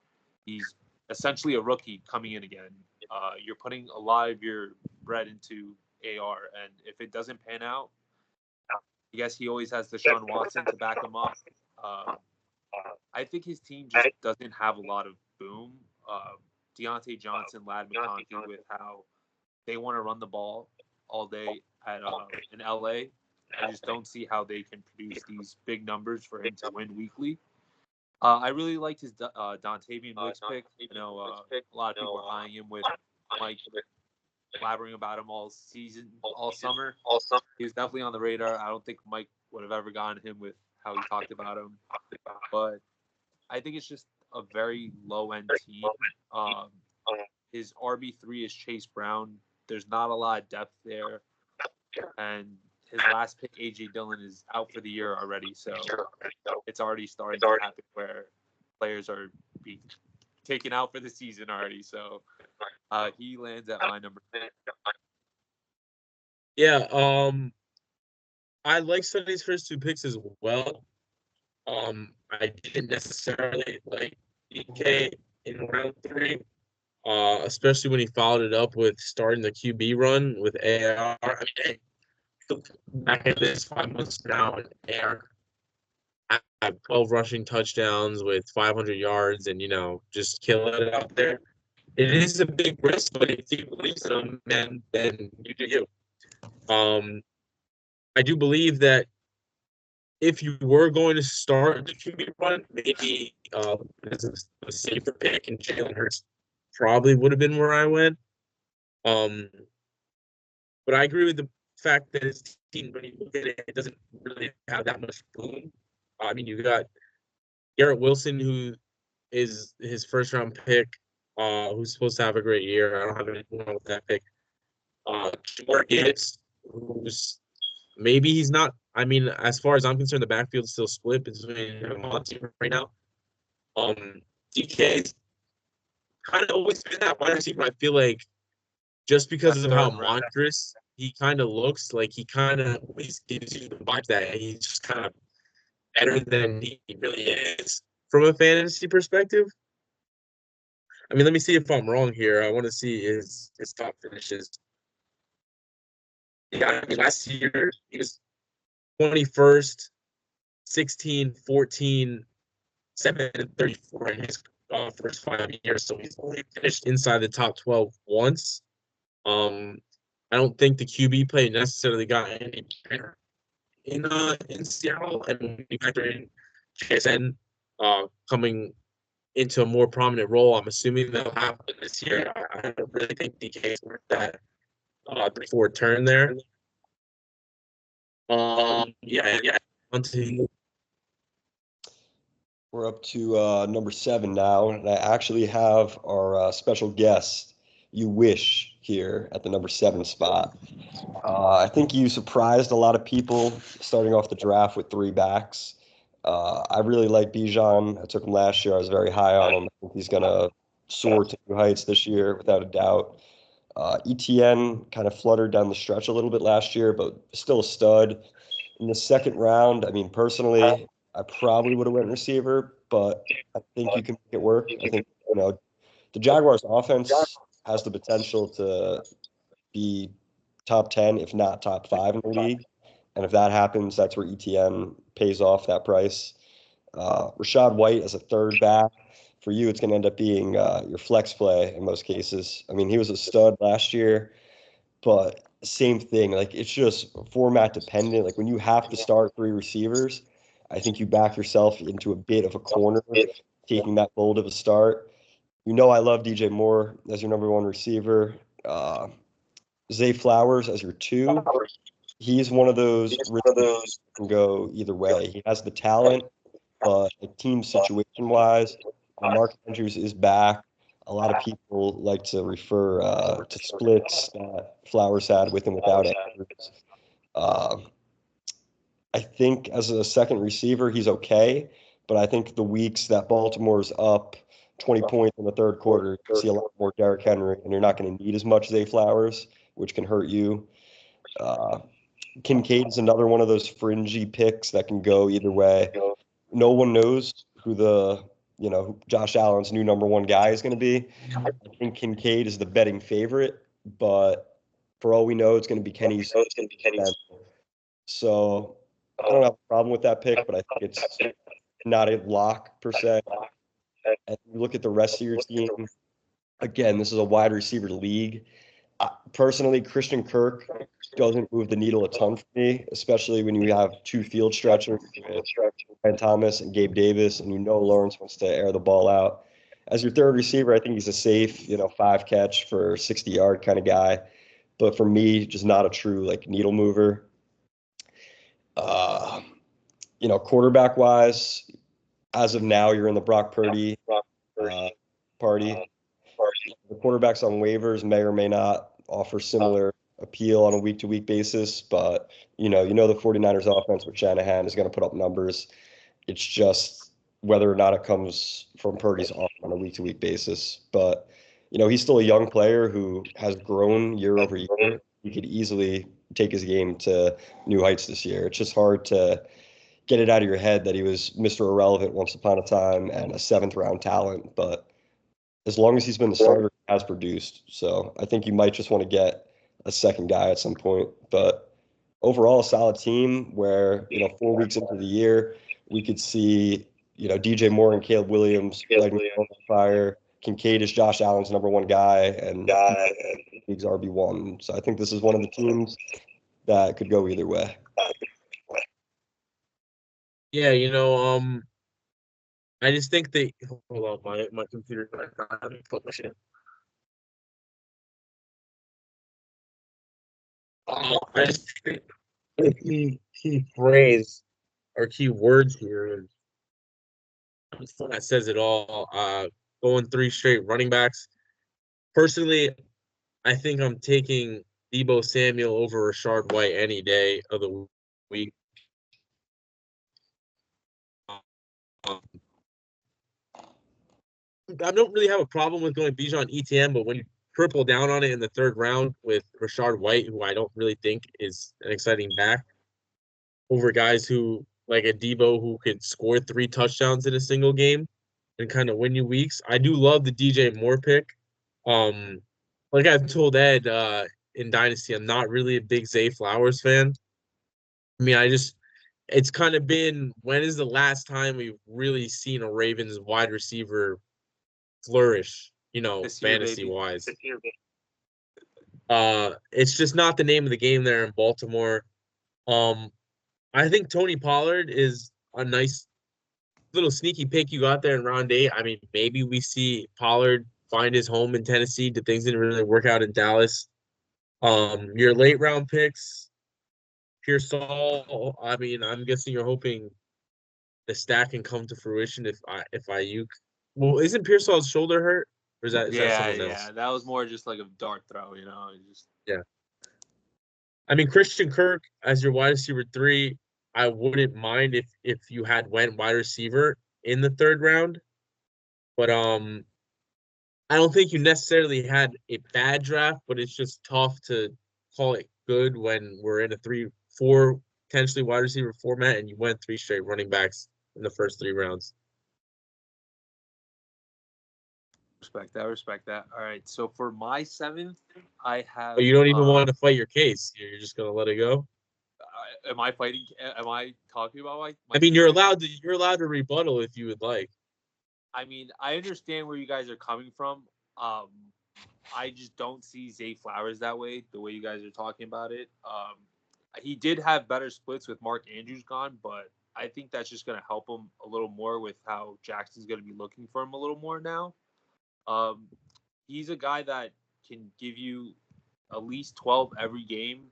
Speaker 3: He's essentially a rookie coming in again. You're putting a lot of your bread into AR, and if it doesn't pan out, I guess he always has Deshaun Watson to back him up. I think his team just doesn't have a lot of boom. Deontay Johnson, Lad McConkey, with how they want to run the ball all day in LA. I just don't see how they can produce these big numbers for him to win weekly. I really liked his Dontavian Wicks pick. I know a lot of people are eyeing him with Mike blabbering about him all season, all summer. He was definitely on the radar. I don't think Mike would have ever gotten him with how he talked about him. But I think it's just a very low-end team. His RB3 is Chase Brown. There's not a lot of depth there. And his last pick, A.J. Dillon, is out for the year already. So it's already starting to happen where players are being taken out for the season already. So he lands at my number 10.
Speaker 1: Yeah, I like Sunday's first 2 picks as well. I didn't necessarily like DK in round 3, especially when he followed it up with starting the QB run with AR. I mean, look back at this 5 months now, and AR had 12 rushing touchdowns with 500 yards, and just kill it out there. It is a big risk, but if you believe in him, then you do you. I do believe that if you were going to start the QB run, maybe as a safer pick, and Jalen Hurts probably would have been where I went. But I agree with the fact that his team, when you look at it, it doesn't really have that much boom. I mean, you got Garrett Wilson, who is his first round pick, who's supposed to have a great year. I don't have anything wrong with that pick. Jamar Gibbs, who's maybe he's not. I mean, as far as I'm concerned, the backfield's still split between him and Monty right now. DK's kind of always been that wide receiver. I feel like just because of how monstrous he kind of looks, like he kind of always gives you the vibe that he's just kind of better than he really is from a fantasy perspective. I mean, let me see if I'm wrong here. I want to see his top finishes. Yeah, I mean, last year he was 21st, 16, 14, 7, and 34 in his first 5 years. So he's only finished inside the top 12 once. I don't think the QB play necessarily got any better in Seattle, and when you factor in JSN coming into a more prominent role, I'm assuming that'll happen this year. I don't really think DK is worth that before turn there. Yeah.
Speaker 2: We're up to number 7 now, and I actually have our special guest, You Wish, here at the number 7 spot. I think you surprised a lot of people starting off the draft with 3 backs. I really like Bijan. I took him last year. I was very high on him. I think he's going to soar to new heights this year, without a doubt. ETN kind of fluttered down the stretch a little bit last year, but still a stud. In the second round, I mean, personally, I probably would have went receiver, but I think you can make it work. I think, the Jaguars' offense has the potential to be top 10, if not top 5 in the league. And if that happens, that's where ETN pays off that price. Rashad White as a third back. For you, it's going to end up being your flex play in most cases. I mean, he was a stud last year, but same thing. Like, it's just format dependent. Like, when you have to start 3 receivers, I think you back yourself into a bit of a corner taking that bold of a start. I love DJ Moore as your number 1 receiver. Zay Flowers as your 2. He's one of those can go either way. He has the talent, but team situation-wise, Mark Andrews is back. A lot of people like to refer to splits that Flowers had with and without Andrews. I think as a second receiver, he's okay, but I think the weeks that Baltimore's up 20 points in the third quarter, you see a lot more Derrick Henry, and you're not going to need as much Zay Flowers. which can hurt you. Kincaid is another one of those fringy picks that can go either way. No one knows who Josh Allen's new number one guy is going to be. I think Kincaid is the betting favorite, but for all we know, it's going to be Kenny's. So I don't have a problem with that pick, but I think it's not a lock per se. And you look at the rest of your team. Again, this is a wide receiver league. Personally, Christian Kirk doesn't move the needle a ton for me, especially when you have two field stretchers, Ryan Thomas and Gabe Davis, and Lawrence wants to air the ball out. As your third receiver, I think he's a safe, 5-catch for 60-yard kind of guy. But for me, just not a true needle mover. Quarterback wise, as of now, you're in the Brock Purdy party. The quarterbacks on waivers may or may not offer similar appeal on a week-to-week basis, but the 49ers offense with Shanahan is going to put up numbers. It's just whether or not it comes from Purdy's arm on a week-to-week basis. But he's still a young player who has grown year over year. He could easily take his game to new heights this year. It's just hard to get it out of your head that he was Mr. Irrelevant once upon a time and a 7th-round talent, but as long as he's been the starter, he has produced. So I think you might just want to get a second guy at some point. But overall, a solid team where, 4 weeks into the year, we could see, DJ Moore and Caleb Williams lighting on fire. Kincaid is Josh Allen's number one guy and league's RB1. So I think this is one of the teams that could go either way.
Speaker 1: Yeah, I just think they hold on, my computer's back on. Let me put my shit. I just think the key phrase or key words here is that says it all. Going 3 straight running backs. Personally, I think I'm taking Deebo Samuel over Rashard White any day of the week. I don't really have a problem with going Bijan ETN, but when you triple down on it in the 3rd round with Rashard White, who I don't really think is an exciting back, over guys who like a Debo who could score 3 touchdowns in a single game and kind of win you weeks. I do love the DJ Moore pick. Like I've told Ed in Dynasty, I'm not really a big Zay Flowers fan. I mean, it's kind of been, when is the last time we've really seen a Ravens wide receiver flourish, fantasy wise? It's just not the name of the game there in Baltimore. I think Tony Pollard is a nice little sneaky pick you got there in round 8. I mean, maybe we see Pollard find his home in Tennessee. The things didn't really work out in Dallas. Your late round picks, Pearsall. I mean, I'm guessing you're hoping the stack can come to fruition if Ayuk. Well, isn't Pearsall's shoulder hurt, or is that someone else?
Speaker 3: Yeah, that was more just like a dart throw,
Speaker 1: Yeah. I mean, Christian Kirk as your wide receiver 3, I wouldn't mind if you had went wide receiver in the 3rd round, but I don't think you necessarily had a bad draft, but it's just tough to call it good when we're in a 3-4 potentially wide receiver format and you went 3 straight running backs in the first 3 rounds.
Speaker 3: Respect that. All right, so for my 7th, I have.
Speaker 1: But you don't even want to fight your case. You're just gonna let it go.
Speaker 3: Am I fighting? Am I talking about my
Speaker 1: I mean, you're allowed to rebuttal if you would like.
Speaker 3: I mean, I understand where you guys are coming from. I just don't see Zay Flowers that way, the way you guys are talking about it. He did have better splits with Mark Andrews gone, but I think that's just going to help him a little more with how Jackson's going to be looking for him a little more now. He's a guy that can give you at least 12 every game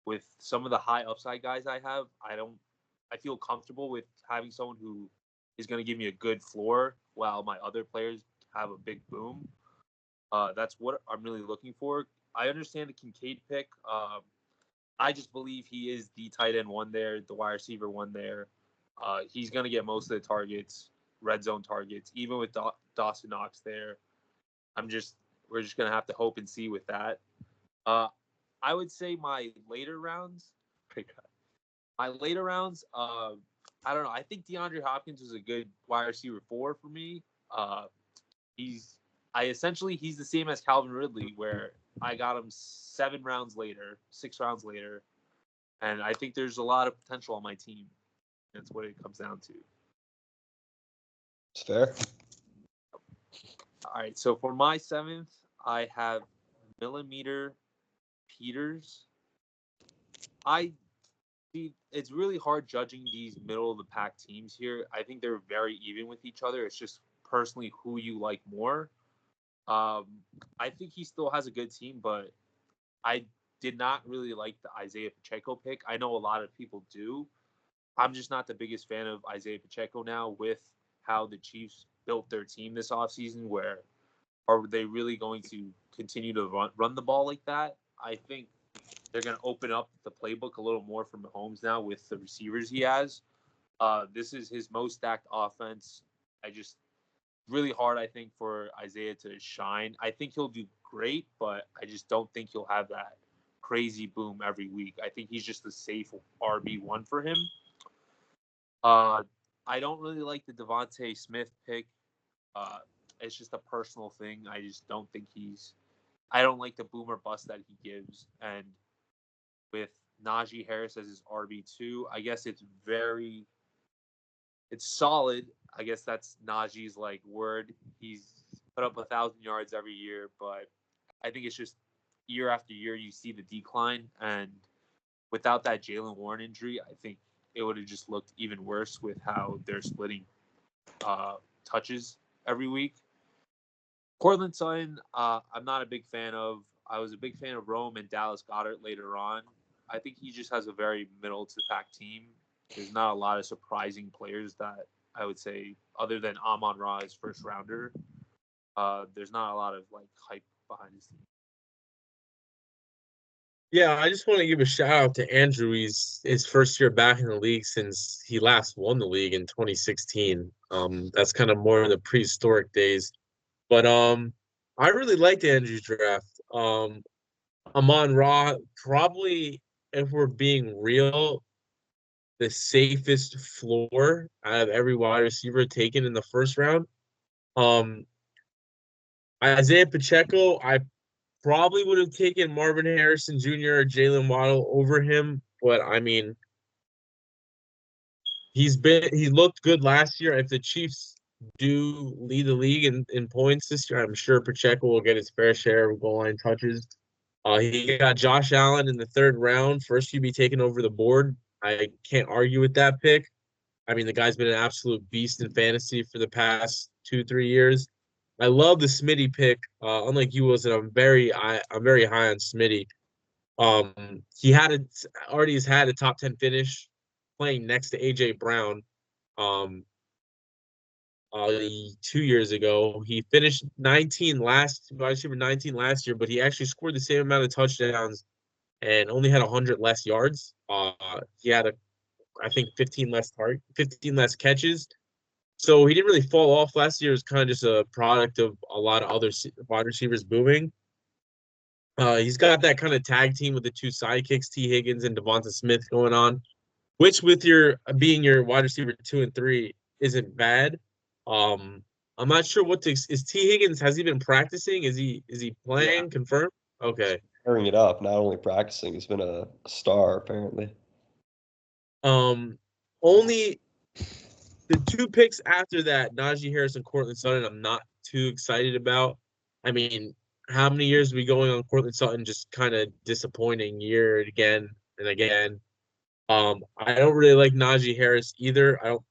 Speaker 3: with some of the high upside guys I have. I feel comfortable with having someone who is going to give me a good floor while my other players have a big boom. That's what I'm really looking for. I understand the Kincaid pick. I just believe he is the tight end 1 there, the wide receiver 1 there. He's going to get most of the targets, red zone targets, even with Dawson Knox there. We're just going to have to hope and see with that. I would say my later rounds. My later rounds. I don't know. I think DeAndre Hopkins was a good wide receiver 4 for me. He's he's the same as Calvin Ridley, where I got him 7 rounds later, 6 rounds later, and I think there's a lot of potential on my team. That's what it comes down to.
Speaker 2: It's fair.
Speaker 3: All right, so for my 7th, I have Millimeter Peters. I see it's really hard judging these middle of the pack teams here. I think they're very even with each other. It's just personally who you like more. I think he still has a good team, but I did not really like the Isaiah Pacheco pick. I know a lot of people do. I'm just not the biggest fan of Isaiah Pacheco now with how the Chiefs built their team this offseason, where are they really going to continue to run the ball like that? I think they're going to open up the playbook a little more for Mahomes now with the receivers he has. This is his most stacked offense. Really hard, I think, for Isaiah to shine. I think he'll do great, but I just don't think he'll have that crazy boom every week. I think he's just a safe RB1 for him. I don't really like the Devontae Smith pick. It's just a personal thing. I just don't think I don't like the boomer bust that he gives. And with Najee Harris as his RB2, I guess it's solid. I guess that's Najee's word. He's put up 1,000 yards every year, but I think it's just year after year you see the decline. And without that Jalen Warren injury, I think it would have just looked even worse with how they're splitting touches every week. Cortland Sutton, I'm not a big fan of. I was a big fan of Rome and Dallas Goedert later on. I think he just has a very middle-to-the-pack team. There's not a lot of surprising players that I would say, other than Amon-Ra's first rounder. There's not a lot of hype behind his team.
Speaker 1: Yeah, I just want to give a shout out to Andrew. He's his first year back in the league since he last won the league in 2016. That's kind of more in the prehistoric days. But I really liked Andrew's draft. Amon-Ra, probably, if we're being real, the safest floor out of every wide receiver taken in the first round. Isaiah Pacheco, I probably would have taken Marvin Harrison Jr. or Jalen Waddle over him, but I mean, he looked good last year. If the Chiefs do lead the league in points this year, I'm sure Pacheco will get his fair share of goal line touches. He got Josh Allen in the 3rd round, first QB taken over the board. I can't argue with that pick. I mean, the guy's been an absolute beast in fantasy for the past 2-3 years. I love the Smitty pick. Unlike you, Wilson, I'm very high on Smitty. He already has had a top 10 finish playing next to AJ Brown. 2 years ago, he finished 19 last year, but he actually scored the same amount of touchdowns and only had 100 less yards. He had I think 15 less catches. So he didn't really fall off last year. It was kind of just a product of a lot of other wide receivers booming. He's got that kind of tag team with the 2 sidekicks, T. Higgins and Devonta Smith going on, which with your being your wide receiver 2 and 3 isn't bad. I'm not sure is T. Higgins, has he been practicing? Is he playing? Yeah. Confirmed? Okay.
Speaker 2: Tearing it up, not only practicing, he's been a star apparently.
Speaker 1: Only the 2 picks after that, Najee Harris and Cortland Sutton, I'm not too excited about. I mean, how many years are we going on Cortland Sutton? Just kind of disappointing year again and again. I don't really like Najee Harris either. I don't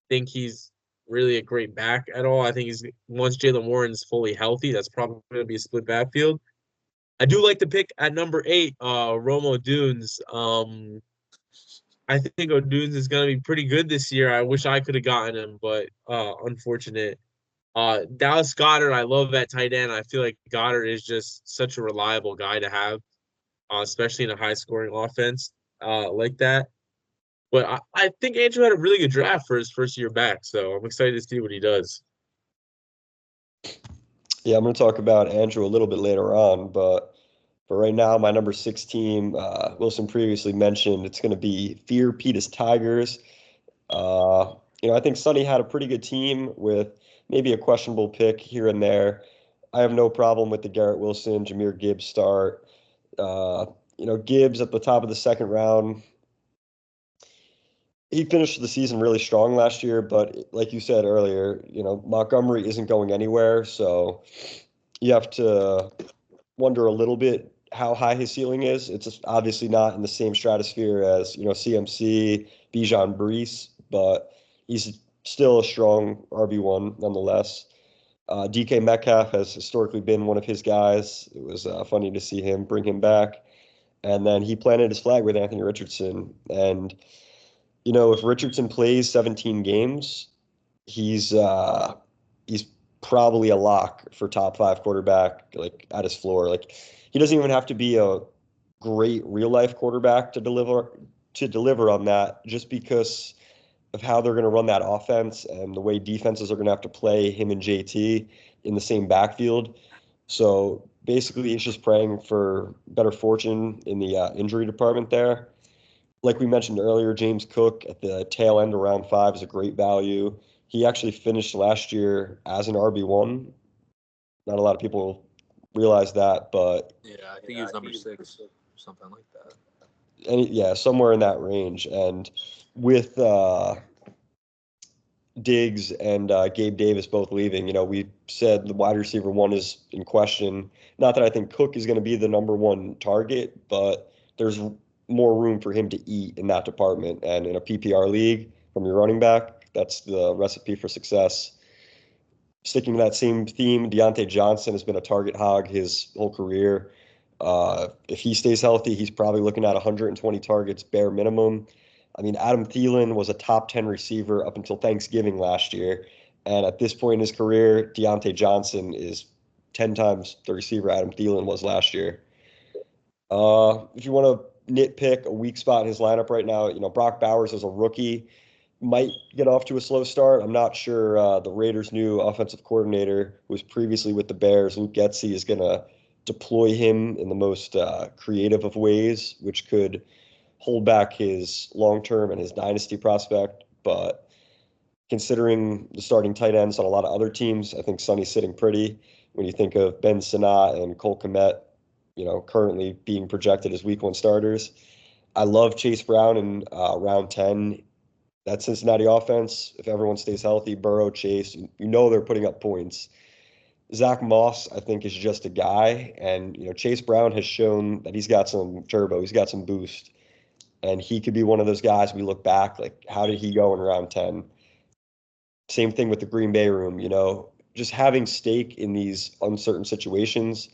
Speaker 1: think he's really a great back at all. I think once Jalen Warren's fully healthy, that's probably going to be a split backfield. I do like the pick at number 8, Rome Odunze. I think Odunze is going to be pretty good this year. I wish I could have gotten him, but unfortunate. Dallas Goedert, I love that tight end. I feel like Goddard is just such a reliable guy to have, especially in a high-scoring offense like that. But I think Andrew had a really good draft for his first year back, so I'm excited to see what he does.
Speaker 2: Yeah, I'm going to talk about Andrew a little bit later on, but But right now, my number 6 team, Wilson previously mentioned, it's going to be Fear Petus Tigers. I think Sonny had a pretty good team with maybe a questionable pick here and there. I have no problem with the Garrett Wilson, Jahmyr Gibbs start. Gibbs at the top of the second round. He finished the season really strong last year, but like you said earlier, Montgomery isn't going anywhere, so you have to wonder a little bit how high his ceiling is. It's just obviously not in the same stratosphere as, CMC, Bijan Brees, but he's still a strong RB1 nonetheless. DK Metcalf has historically been one of his guys. It was funny to see him bring him back. And then he planted his flag with Anthony Richardson. And, if Richardson plays 17 games, he's probably a lock for top 5 quarterback, like at his floor. Like he doesn't even have to be a great real life quarterback to deliver on that, just because of how they're going to run that offense and the way defenses are going to have to play him and JT in the same backfield. So basically, it's just praying for better fortune in the injury department there. Like we mentioned earlier, James Cook at the tail end of round 5 is a great value. He actually finished last year as an RB1. Not a lot of people realize that, but
Speaker 3: Yeah, I think he was number 6, something like that.
Speaker 2: Somewhere in that range. And with Diggs and Gabe Davis both leaving, we said the wide receiver 1 is in question. Not that I think Cook is going to be the number 1 target, but there's more room for him to eat in that department. And in a PPR league from your running back, that's the recipe for success. Sticking to that same theme, Deontay Johnson has been a target hog his whole career. If he stays healthy, he's probably looking at 120 targets bare minimum. I mean, Adam Thielen was a top 10 receiver up until Thanksgiving last year. And at this point in his career, Deontay Johnson is 10 times the receiver Adam Thielen was last year. If you want to nitpick a weak spot in his lineup right now, Brock Bowers is a rookie, might get off to a slow start. I'm not sure the Raiders' new offensive coordinator, who was previously with the Bears, Luke Getsy, is going to deploy him in the most creative of ways, which could hold back his long-term and his dynasty prospect. But considering the starting tight ends on a lot of other teams, I think Sonny's sitting pretty. When you think of Ben Sinnott and Cole Kmet, currently being projected as week 1 starters. I love Chase Brown in round 10. That Cincinnati offense, if everyone stays healthy, Burrow, Chase, they're putting up points. Zach Moss, I think, is just a guy. And, Chase Brown has shown that he's got some turbo. He's got some boost. And he could be one of those guys we look back, like, how did he go in round 10? Same thing with the Green Bay room, just having stake in these uncertain situations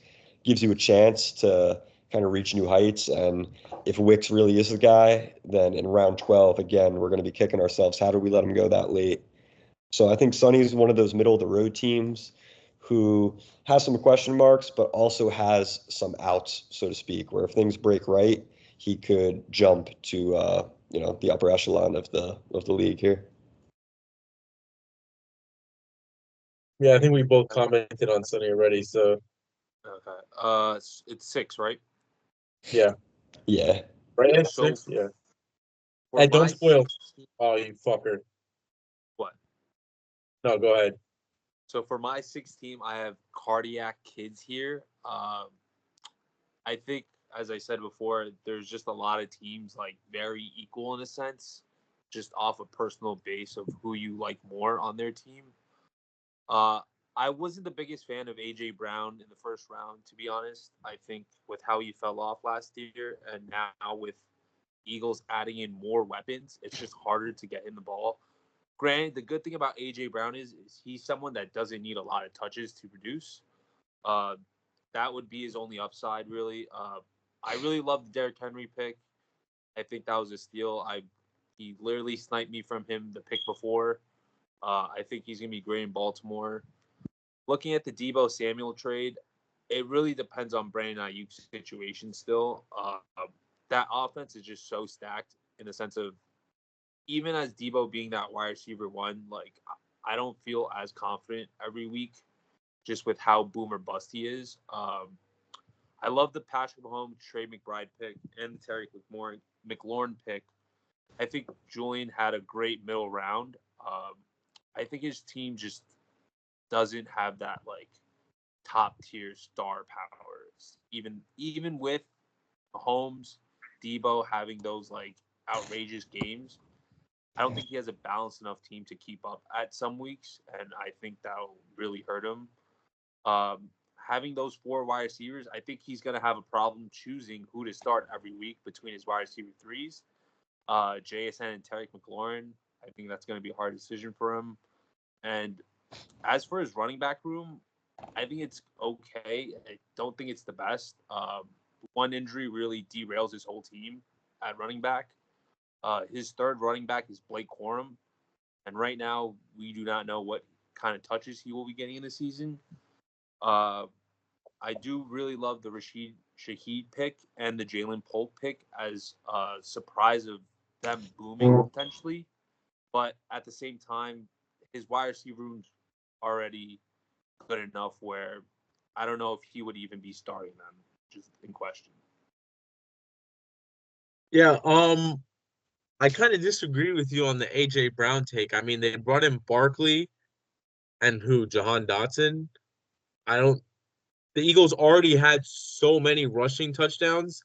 Speaker 2: gives you a chance to kind of reach new heights. And if Wicks really is the guy, then in round 12, again, we're going to be kicking ourselves. How did we let him go that late? So I think Sonny's one of those middle of the road teams who has some question marks, but also has some outs, so to speak, where if things break right, he could jump to the upper echelon of the league here.
Speaker 1: Yeah, I think we both commented on Sonny already. So
Speaker 3: okay, it's 6, right?
Speaker 1: Yeah.
Speaker 2: Yeah.
Speaker 1: Right at
Speaker 3: So
Speaker 1: 6. Yeah.
Speaker 3: for
Speaker 1: Hey, don't
Speaker 3: my
Speaker 1: spoil.
Speaker 3: 16
Speaker 1: Oh, you fucker.
Speaker 3: What?
Speaker 1: No, go ahead.
Speaker 3: So for my 6 team, I have Cardiac Kids here. I think, as I said before, there's just a lot of teams like very equal in a sense, just off a personal base of who you like more on their team. I wasn't the biggest fan of AJ Brown in the first round, to be honest. I think with how he fell off last year, and now with Eagles adding in more weapons, it's just harder to get him the ball. Granted, the good thing about AJ Brown is he's someone that doesn't need a lot of touches to produce. That would be his only upside, really. I really love the Derrick Henry pick. I think that was a steal. He literally sniped me from him the pick before. I think he's gonna be great in Baltimore. Looking at the Deebo Samuel trade, it really depends on Brandon Ayuk's situation still. That offense is just so stacked in the sense of even as Deebo being that wide receiver 1, like I don't feel as confident every week just with how boom or bust he is. I love the Patrick Mahomes, Trey McBride pick, and the Terry McLaurin pick. I think Julian had a great middle round. I think his team just doesn't have that like top tier star powers. Even with Mahomes, Debo having those like outrageous games, I don't think he has a balanced enough team to keep up at some weeks, and I think that'll really hurt him. Having those 4 wide receivers, I think he's going to have a problem choosing who to start every week between his wide receiver threes, JSN and Terry McLaurin. I think that's going to be a hard decision for him. And as for his running back room, I think it's okay. I don't think it's the best. One injury really derails his whole team at running back. His third running back is Blake Corum, and right now we do not know what kind of touches he will be getting in the season. I do really love the Rashid Shaheed pick and the Jalen Polk pick as a surprise of them booming potentially, but at the same time, his wide receiver room's already good enough where I don't know if he would even be starting them, just in question.
Speaker 1: Yeah, I kind of disagree with you on the AJ Brown take. I mean, they brought in Barkley and Jahan Dotson. I don't. The Eagles already had so many rushing touchdowns.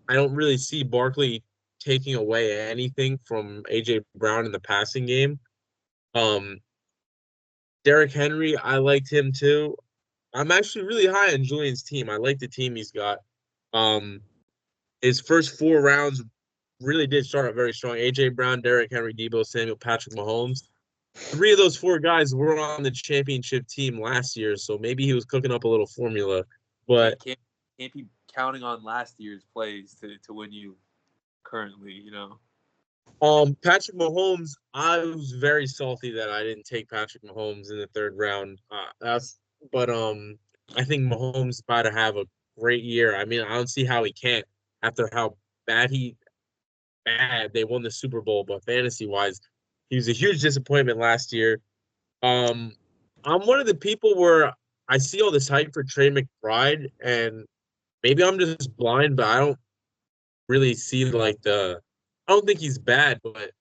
Speaker 1: I don't really see Barkley taking away anything from AJ Brown in the passing game. Um, Derrick Henry, I liked him too. I'm actually really high on Julian's team. I like the team he's got. Um, his first 4 rounds really did start out very strong. AJ Brown, Derrick Henry, Debo Samuel, Patrick Mahomes. 3 of those 4 guys were on the championship team last year, so maybe he was cooking up a little formula. But
Speaker 3: can't be counting on last year's plays to win you currently, you know.
Speaker 1: Patrick Mahomes, I was very salty that I didn't take Patrick Mahomes in the 3rd round. But I think Mahomes is about to have a great year. I mean, I don't see how he can't after how bad they won the Super Bowl, but fantasy wise, he was a huge disappointment last year. I'm one of the people where I see all this hype for Trey McBride, and maybe I'm just blind, but I don't really see like I don't think he's bad, but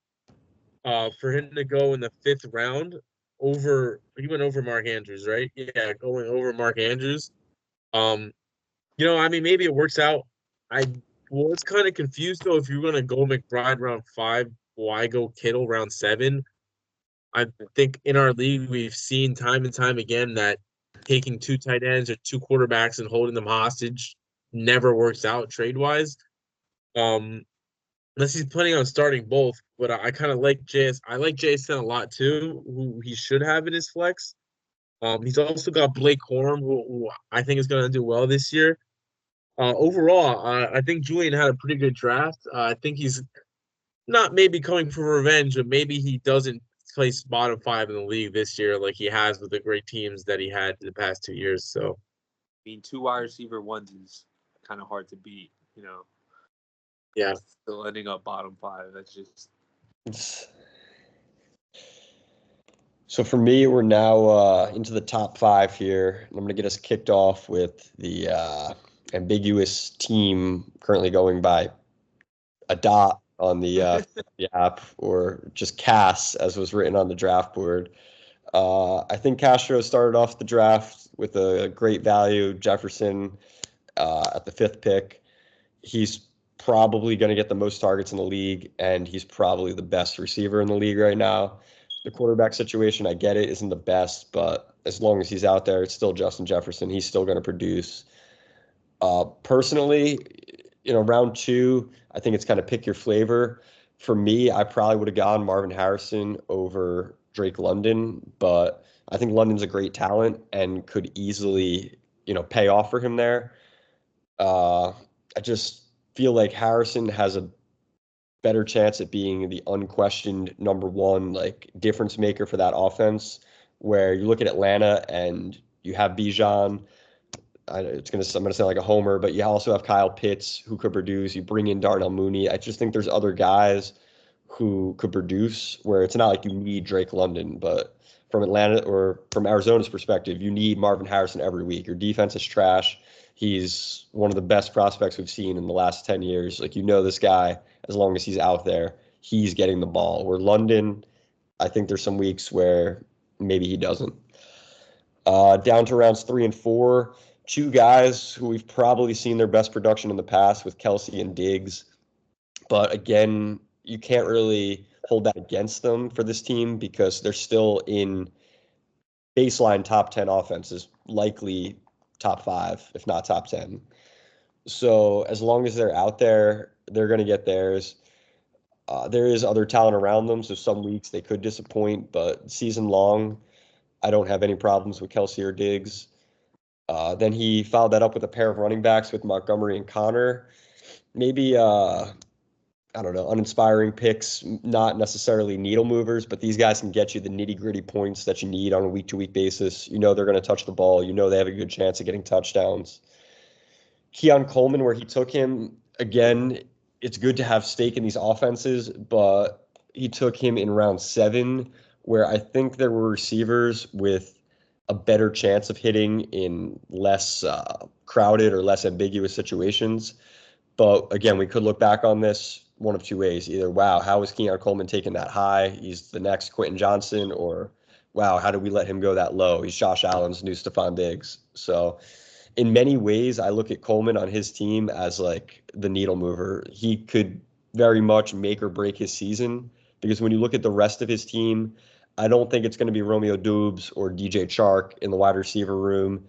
Speaker 1: for him to go in the 5th round he went over Mark Andrews, right? Yeah, going over Mark Andrews. Um, I mean, maybe it works out. I was kind of confused though. If you're gonna go McBride round 5, why go Kittle round 7? I think in our league we've seen time and time again that taking 2 tight ends or 2 quarterbacks and holding them hostage never works out trade wise. Unless he's planning on starting both, but I kind of like JS. I like JSN a lot too, who he should have in his flex. He's also got Blake Corum, who I think is going to do well this year. Overall, I think Julian had a pretty good draft. I think he's not maybe coming for revenge, but maybe he doesn't place bottom 5 in the league this year like he has with the great teams that he had the past 2 years. So,
Speaker 3: I mean, 2 wide receiver ones is kind of hard to beat, you know.
Speaker 1: Yeah.
Speaker 3: Still ending up bottom 5. That's just.
Speaker 2: So for me, we're now into the top 5 here. I'm going to get us kicked off with the ambiguous team currently going by a dot on the app, or just Cass, as was written on the draft board. I think Castro started off the draft with a great value, Jefferson at the 5th pick. He's probably going to get the most targets in the league, and he's probably the best receiver in the league right now. The quarterback situation, I get it, isn't the best, but as long as he's out there, it's still Justin Jefferson. He's still going to produce. Personally, round 2, I think it's kind of pick your flavor. For me, I probably would have gone Marvin Harrison over Drake London, but I think London's a great talent and could easily, pay off for him there. I just feel like Harrison has a better chance at being the unquestioned number 1, like, difference maker for that offense, where you look at Atlanta and you have Bijan. I'm going to sound like a homer, but you also have Kyle Pitts who could produce. You bring in Darnell Mooney. I just think there's other guys who could produce, where it's not like you need Drake London, but from Atlanta or from Arizona's perspective, you need Marvin Harrison every week. Your defense is trash. He's one of the best prospects we've seen in the last 10 years. Like, this guy, as long as he's out there, he's getting the ball. Where London, I think there's some weeks where maybe he doesn't. Down to rounds 3 and 4, two guys who we've probably seen their best production in the past with Kelsey and Diggs. But again, you can't really hold that against them for this team because they're still in baseline top 10 offenses, likely top 5, if not top 10. So as long as they're out there, they're going to get theirs. There is other talent around them, so some weeks they could disappoint, but season long, I don't have any problems with Kelsey or Diggs. Then he followed that up with a pair of running backs with Montgomery and Connor. Maybe I don't know, uninspiring picks, not necessarily needle movers, but these guys can get you the nitty-gritty points that you need on a week-to-week basis. They're going to touch the ball. They have a good chance of getting touchdowns. Keon Coleman, where he took him, again, it's good to have stake in these offenses, but he took him in round 7, where I think there were receivers with a better chance of hitting in less crowded or less ambiguous situations. But again, we could look back on this one of two ways. Either, wow, how is Keon Coleman taken that high? He's the next Quentin Johnson. Or, wow, how did we let him go that low? He's Josh Allen's new Stephon Diggs. So in many ways, I look at Coleman on his team as like the needle mover. He could very much make or break his season because when you look at the rest of his team, I don't think it's going to be Romeo Doubs or DJ Chark in the wide receiver room.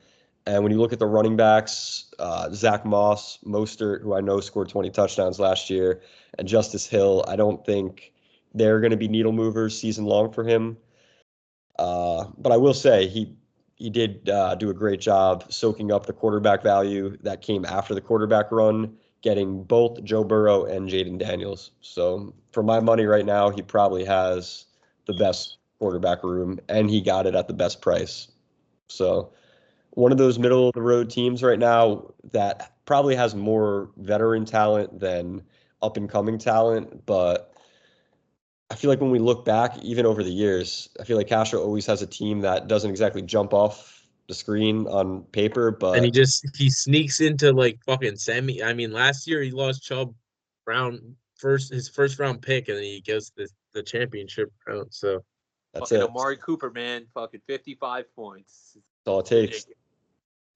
Speaker 2: And when you look at the running backs, Zach Moss, Mostert, who I know scored 20 touchdowns last year, and Justice Hill, I don't think they're going to be needle movers season long for him. But I will say he did do a great job soaking up the quarterback value that came after the quarterback run, getting both Joe Burrow and Jaden Daniels. So for my money right now, he probably has the best quarterback room, and he got it at the best price. So one of those middle of the road teams right now that probably has more veteran talent than up and coming talent. But I feel like when we look back, even over the years, I feel like Castro always has a team that doesn't exactly jump off the screen on paper,
Speaker 1: And
Speaker 2: but
Speaker 1: he sneaks into like fucking semi. I mean, last year he lost Chubb his first round pick, and then he goes to the championship round. So
Speaker 2: that's
Speaker 3: Fucking
Speaker 2: it.
Speaker 3: Amari Cooper, man, fucking 55 points.
Speaker 2: That's all it takes.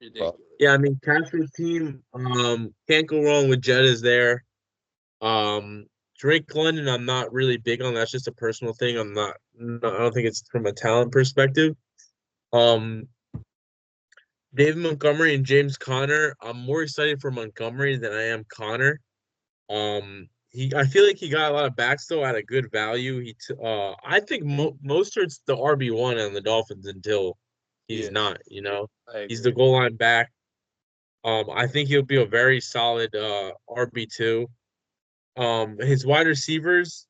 Speaker 3: Ridiculous.
Speaker 1: yeah, I mean Castro's team can't go wrong with Jetta's there. Drake London, I'm not really big on. That's just a personal thing. I don't think it's from a talent perspective. Um, David Montgomery and James Conner. I'm more excited for Montgomery than I am Conner. I feel like he got a lot of backs though at a good value. I think Mostert's the RB1 on the Dolphins until he's not. He's the goal line back. I think he'll be a very solid RB2. His wide receivers,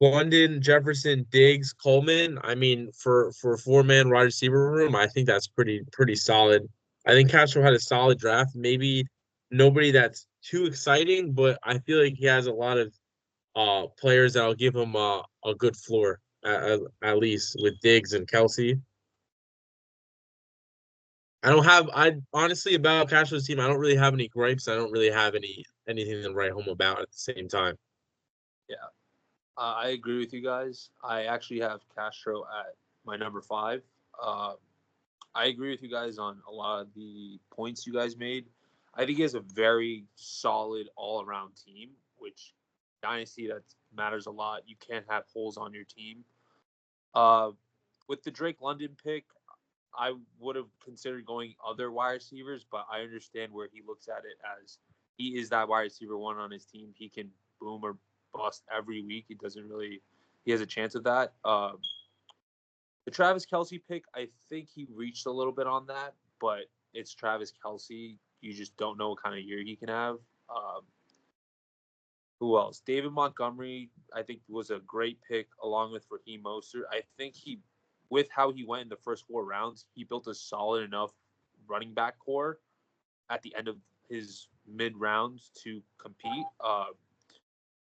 Speaker 1: London, Jefferson, Diggs, Coleman. I mean, for a 4-man wide receiver room, I think that's pretty solid. I think Castro had a solid draft. Maybe nobody that's too exciting, but I feel like he has a lot of players that'll give him a good floor at least with Diggs and Kelsey. I honestly about Castro's team, I don't really have any gripes. I don't really have anything to write home about at the same time.
Speaker 3: Yeah. I agree with you guys. I actually have Castro at my number 5. I agree with you guys on a lot of the points you guys made. I think he has a very solid all-around team, which dynasty that matters a lot. You can't have holes on your team. With the Drake London pick, I would have considered going other wide receivers, but I understand where he looks at it as he is that wide receiver 1 on his team. He can boom or bust every week. He has a chance of that. The Travis Kelce pick, I think he reached a little bit on that, but it's Travis Kelce. You just don't know what kind of year he can have. Who else? David Montgomery, I think, was a great pick along with Raheem Mostert. I think with how he went in the first 4 rounds, he built a solid enough running back core at the end of his mid rounds to compete.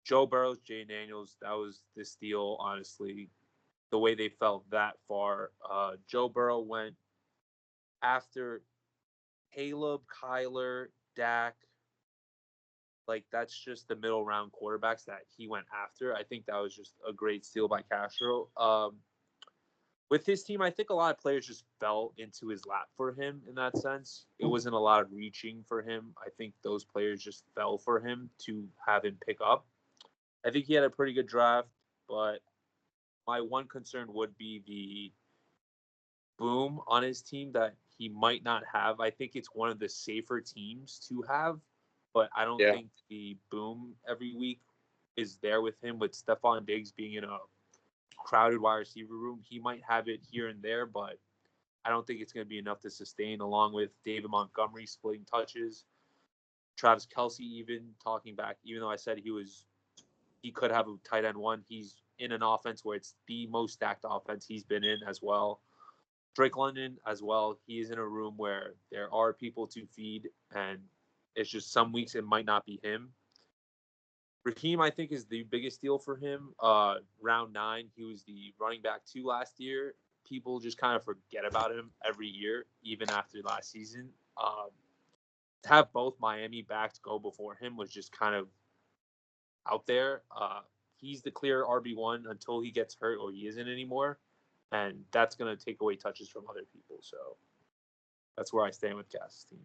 Speaker 3: Joe Burrow, Jay Daniels, that was the steal, honestly. the way they fell that far. Joe Burrow went after Caleb, Kyler, Dak. Like, that's just the middle round quarterbacks that he went after. I think that was just a great steal by Castro. With his team, I think a lot of players just fell into his lap for him in that sense. It wasn't a lot of reaching for him. I think those players just fell for him to have him pick up. I think he had a pretty good draft, but my one concern would be the boom on his team that he might not have. I think it's one of the safer teams to have, but I don't think the boom every week is there with him. With Stephon Diggs being in a crowded wide receiver room, he might have it here and there, but I don't think it's going to be enough to sustain, along with David Montgomery splitting touches. Travis Kelce even talking back, even though I said he could have a tight end one, he's in an offense where it's the most stacked offense he's been in as well. Drake London as well, he is in a room where there are people to feed, and it's just some weeks it might not be him. Raheem, I think, is the biggest deal for him. Round 9, he was the running back 2 last year. People just kind of forget about him every year, even after last season. To have both Miami backs go before him was just kind of out there. He's the clear RB1 until he gets hurt or he isn't anymore, and that's going to take away touches from other people. So that's where I stand with Cass's team.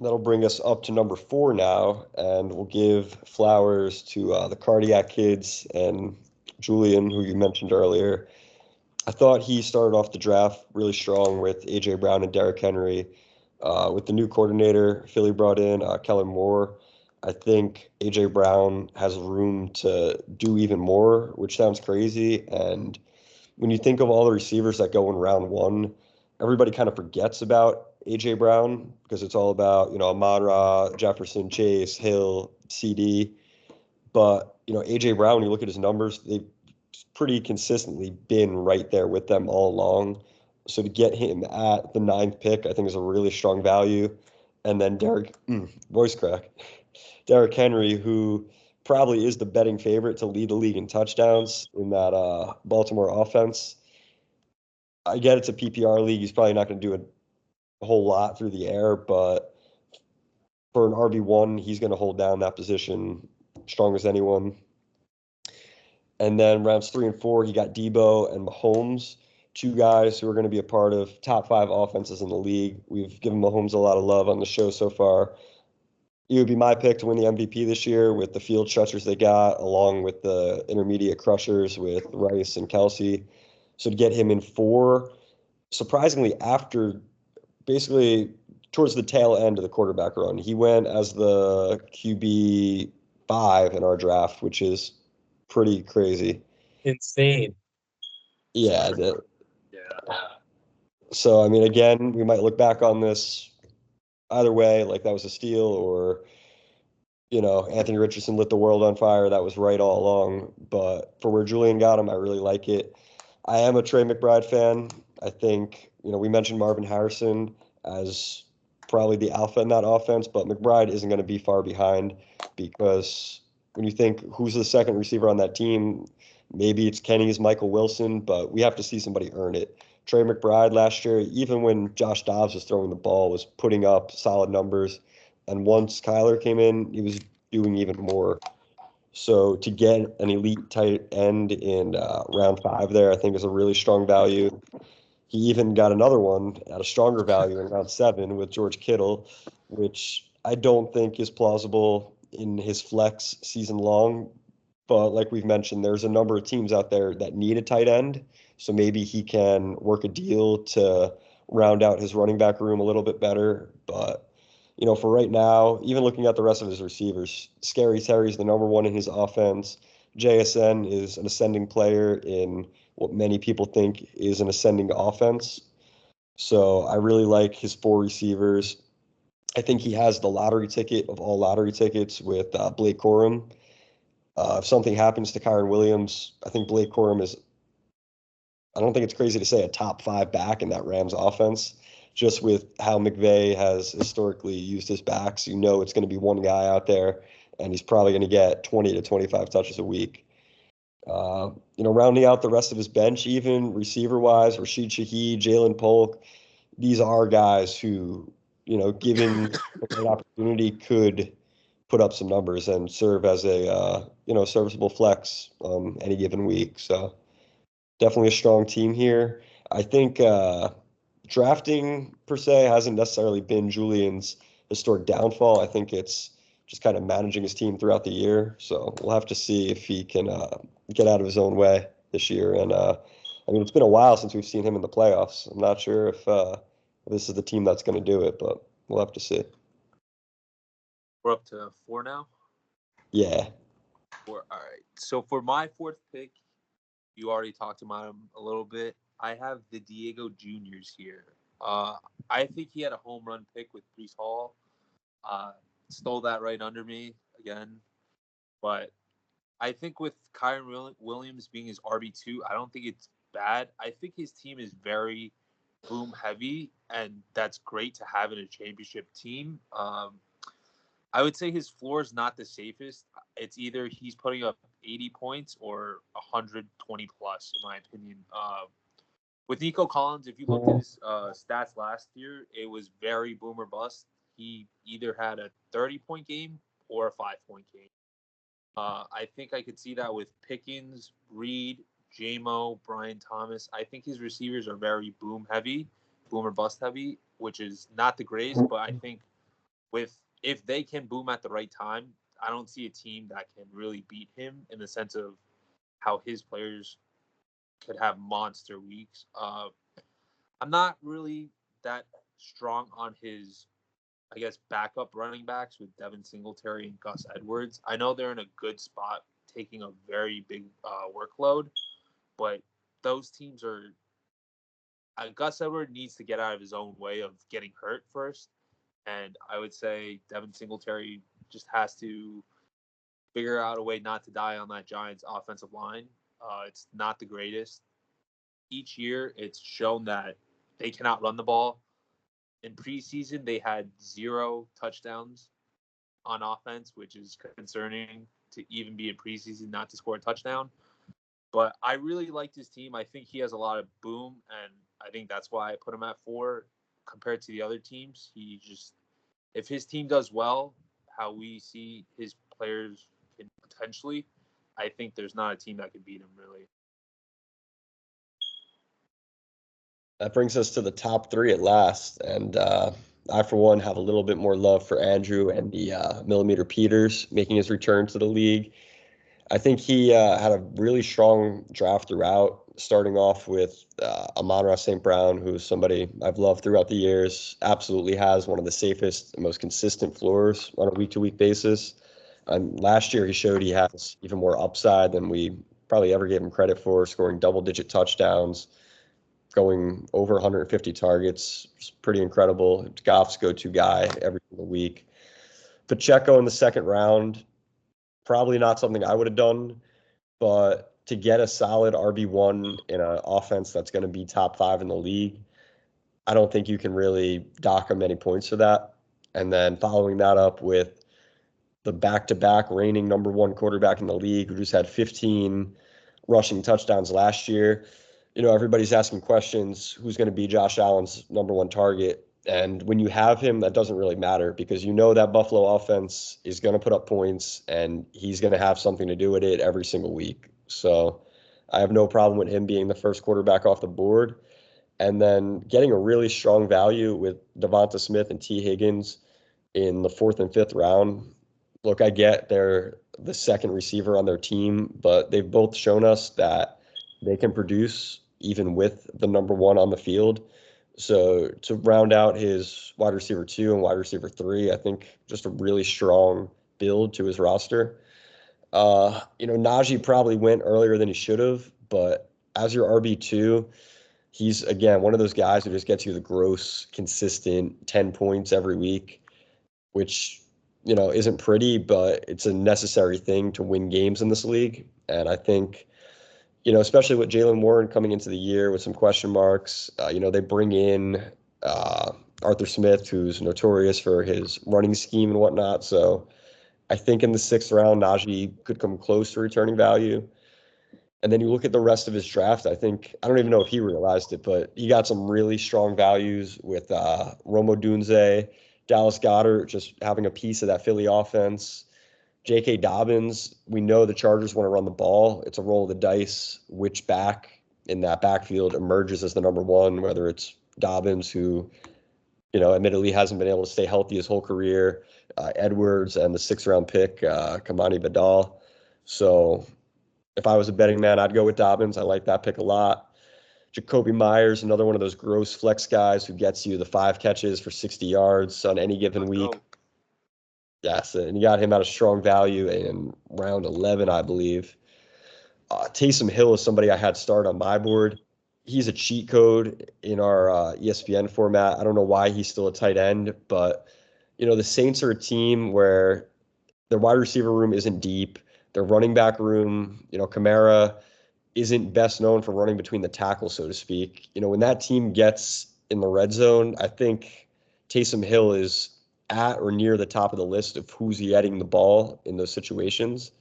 Speaker 2: That'll bring us up to number 4 now, and we'll give flowers to the Cardiac Kids and Julian, who you mentioned earlier. I thought he started off the draft really strong with A.J. Brown and Derrick Henry. With the new coordinator Philly brought in, Kellen Moore, I think A.J. Brown has room to do even more, which sounds crazy. And when you think of all the receivers that go in round 1, everybody kind of forgets about A.J. Brown because it's all about, Amon-Ra, Jefferson, Chase, Hill, CD. But, A.J. Brown, when you look at his numbers, they've pretty consistently been right there with them all along. So to get him at the 9th pick, I think is a really strong value. And then Derrick Henry, who probably is the betting favorite to lead the league in touchdowns in that Baltimore offense. I get it's a PPR league. He's probably not going to do a whole lot through the air, but for an RB1, he's going to hold down that position strong as anyone. And then rounds 3 and 4, he got Debo and Mahomes, 2 guys who are going to be a part of top 5 offenses in the league. We've given Mahomes a lot of love on the show so far. He would be my pick to win the MVP this year with the field stretchers they got, along with the intermediate crushers with Rice and Kelce. So to get him in 4, surprisingly, after basically towards the tail end of the quarterback run, he went as the QB 5 in our draft, which is pretty crazy.
Speaker 1: Insane.
Speaker 2: Yeah. So, I mean, again, we might look back on this either way, like that was a steal, or, Anthony Richardson lit the world on fire. That was right all along. But for where Julian got him, I really like it. I am a Trey McBride fan. I think, we mentioned Marvin Harrison as probably the alpha in that offense, but McBride isn't going to be far behind because when you think who's the second receiver on that team, maybe it's Kenny's Michael Wilson, but we have to see somebody earn it. Trey McBride last year, even when Josh Dobbs was throwing the ball, was putting up solid numbers. And once Kyler came in, he was doing even more. So to get an elite tight end in round 5 there, I think is a really strong value. He even got another one at a stronger value in round 7 with George Kittle, which I don't think is plausible in his flex season long. But like we've mentioned, there's a number of teams out there that need a tight end. So maybe he can work a deal to round out his running back room a little bit better. But, for right now, even looking at the rest of his receivers, Scary Terry's the number 1 in his offense. JSN is an ascending player in what many people think is an ascending offense. So I really like his 4 receivers. I think he has the lottery ticket of all lottery tickets with Blake Corum. If something happens to Kyron Williams, I think Blake Corum is, I don't think it's crazy to say, a top 5 back in that Rams offense. Just with how McVay has historically used his backs, it's going to be one guy out there, and he's probably going to get 20 to 25 touches a week. Rounding out the rest of his bench, even receiver-wise, Rashid Shaheed, Jalen Polk, these are guys who, given the right opportunity, could put up some numbers and serve as a, serviceable flex any given week. So definitely a strong team here. I think drafting per se hasn't necessarily been Julian's historic downfall. I think it's just kind of managing his team throughout the year. So we'll have to see if he can get out of his own way this year. And it's been a while since we've seen him in the playoffs. I'm not sure if this is the team that's going to do it, but we'll have to see.
Speaker 3: We're up to 4 now?
Speaker 2: Yeah.
Speaker 3: 4. All right. So for my 4th pick, you already talked about him a little bit. I have the Diego Juniors here. I think he had a home run pick with Brees Hall. Stole that right under me again. But I think with Kyron Williams being his RB2, I don't think it's bad. I think his team is very boom heavy, and that's great to have in a championship team. I would say his floor is not the safest. It's either he's putting up 80 points or 120 plus, in my opinion. With Nico Collins, if you looked at his stats last year, it was very boom or bust. He either had a 30-point game or a 5-point game. I think I could see that with Pickens, Reed, J-Mo, Brian Thomas. I think his receivers are very boom or bust heavy, which is not the greatest, but I think if they can boom at the right time, I don't see a team that can really beat him in the sense of how his players could have monster weeks. I'm not really that strong on his, I guess, backup running backs with Devin Singletary and Gus Edwards. I know they're in a good spot taking a very big workload, but those teams are Gus Edwards needs to get out of his own way of getting hurt first. And I would say Devin Singletary just has to figure out a way not to die on that Giants offensive line. It's not the greatest. Each year, it's shown that they cannot run the ball. In preseason, they had 0 touchdowns on offense, which is concerning to even be in preseason not to score a touchdown. But I really liked his team. I think he has a lot of boom, and I think that's why I put him at 4 compared to the other teams. If his team does well, how we see his players can potentially, I think there's not a team that can beat him, really.
Speaker 2: That brings us to the top 3 at last. And I, for one, have a little bit more love for Andrew and the Millimeter Peters making his return to the league. I think he had a really strong draft throughout, starting off with Amon-Ra St. Brown, who's somebody I've loved throughout the years, absolutely has one of the safest and most consistent floors on a week-to-week basis. Last year, he showed he has even more upside than we probably ever gave him credit for, scoring double-digit touchdowns, going over 150 targets. It's pretty incredible. It's Goff's go-to guy every single week. Pacheco in the second round, probably not something I would have done, but to get a solid RB1 in an offense that's going to be top 5 in the league, I don't think you can really dock him many points for that. And then following that up with the back-to-back reigning number 1 quarterback in the league, who just had 15 rushing touchdowns last year. Everybody's asking questions, who's going to be Josh Allen's number 1 target? And when you have him, that doesn't really matter because that Buffalo offense is going to put up points and he's going to have something to do with it every single week. So I have no problem with him being the first quarterback off the board. And then getting a really strong value with Devonta Smith and T. Higgins in the 4th and 5th round. Look, I get they're the second receiver on their team, but they've both shown us that they can produce even with the number 1 on the field. So to round out his wide receiver 2 and wide receiver 3, I think just a really strong build to his roster. Najee probably went earlier than he should have, but as your RB2, he's, again, one of those guys who just gets you the gross, consistent 10 points every week, which, isn't pretty, but it's a necessary thing to win games in this league. And I think, especially with Jaylen Warren coming into the year with some question marks, they bring in Arthur Smith, who's notorious for his running scheme and whatnot. So I think in the 6th round, Najee could come close to returning value. And then you look at the rest of his draft. I don't even know if he realized it, but he got some really strong values with Romo Dunze, Dallas Goedert, just having a piece of that Philly offense. J.K. Dobbins, we know the Chargers want to run the ball. It's a roll of the dice. Which back in that backfield emerges as the number one, whether it's Dobbins, who, admittedly hasn't been able to stay healthy his whole career, Edwards, and the 6th-round pick, Kamani Badal. So if I was a betting man, I'd go with Dobbins. I like that pick a lot. Jacoby Myers, another one of those gross flex guys who gets you the 5 catches for 60 yards on any given week. Yes, and you got him at a strong value in round 11, I believe. Taysom Hill is somebody I had start on my board. He's a cheat code in our ESPN format. I don't know why he's still a tight end, but the Saints are a team where their wide receiver room isn't deep. Their running back room, Kamara isn't best known for running between the tackles, so to speak. When that team gets in the red zone, I think Taysom Hill is at or near the top of the list of who's getting the ball in those situations.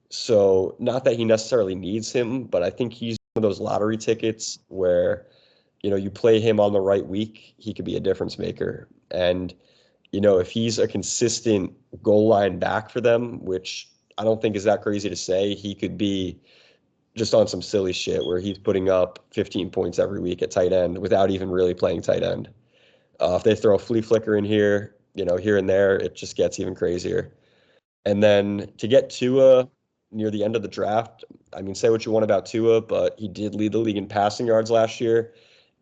Speaker 2: So not that he necessarily needs him, but I think he's one of those lottery tickets where, you play him on the right week, he could be a difference maker. And, if he's a consistent goal line back for them, which I don't think is that crazy to say, he could be just on some silly shit where he's putting up 15 points every week at tight end without even really playing tight end. If they throw a flea flicker in here, here and there, it just gets even crazier. And then to get Tua near the end of the draft, I mean, say what you want about Tua, but he did lead the league in passing yards last year.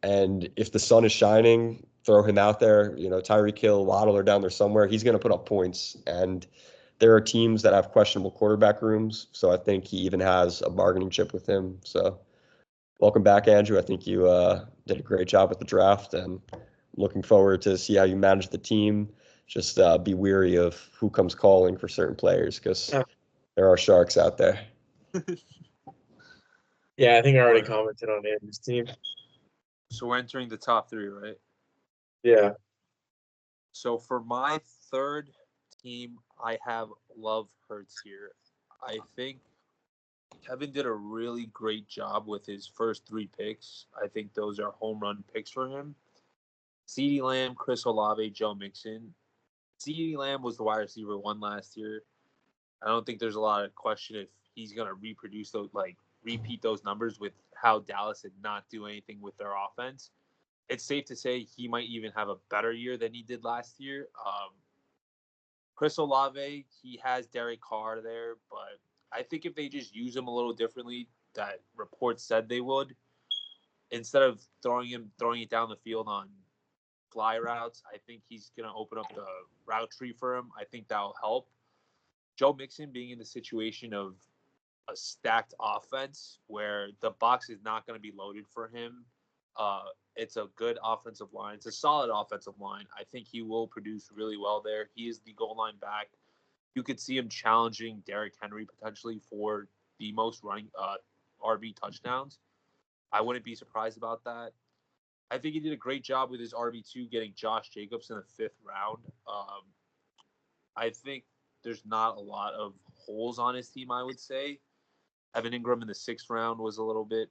Speaker 2: And if the sun is shining, throw him out there. Tyreek Hill, Waddle are down there somewhere. He's going to put up points. And there are teams that have questionable quarterback rooms. So I think he even has a bargaining chip with him. So welcome back, Andrew. I think you did a great job with the draft, and looking forward to see how you manage the team. Just be weary of who comes calling for certain players, because there are sharks out there.
Speaker 1: Yeah, I think I already commented on Andrew's team.
Speaker 3: So we're entering the top 3, right?
Speaker 1: Yeah.
Speaker 3: So for my third team, I have Love Hurts here. I think Kevin did a really great job with his first 3 picks. I think those are home run picks for him. CeeDee Lamb, Chris Olave, Joe Mixon. CeeDee Lamb was the wide receiver 1 last year. I don't think there's a lot of question if he's going to repeat those numbers with how Dallas did not do anything with their offense. It's safe to say he might even have a better year than he did last year. Chris Olave, he has Derek Carr there, but I think if they just use him a little differently, that reports said they would, instead of throwing it down the field on fly routes, I think he's going to open up the route tree for him. I think that'll help. Joe Mixon being in the situation of a stacked offense where the box is not going to be loaded for him. It's a good offensive line. It's a solid offensive line. I think he will produce really well there. He is the goal line back. You could see him challenging Derrick Henry potentially for the most running RB touchdowns. I wouldn't be surprised about that. I think he did a great job with his RB2 getting Josh Jacobs in the 5th round. I think there's not a lot of holes on his team, I would say. Evan Ingram in the 6th round was a little bit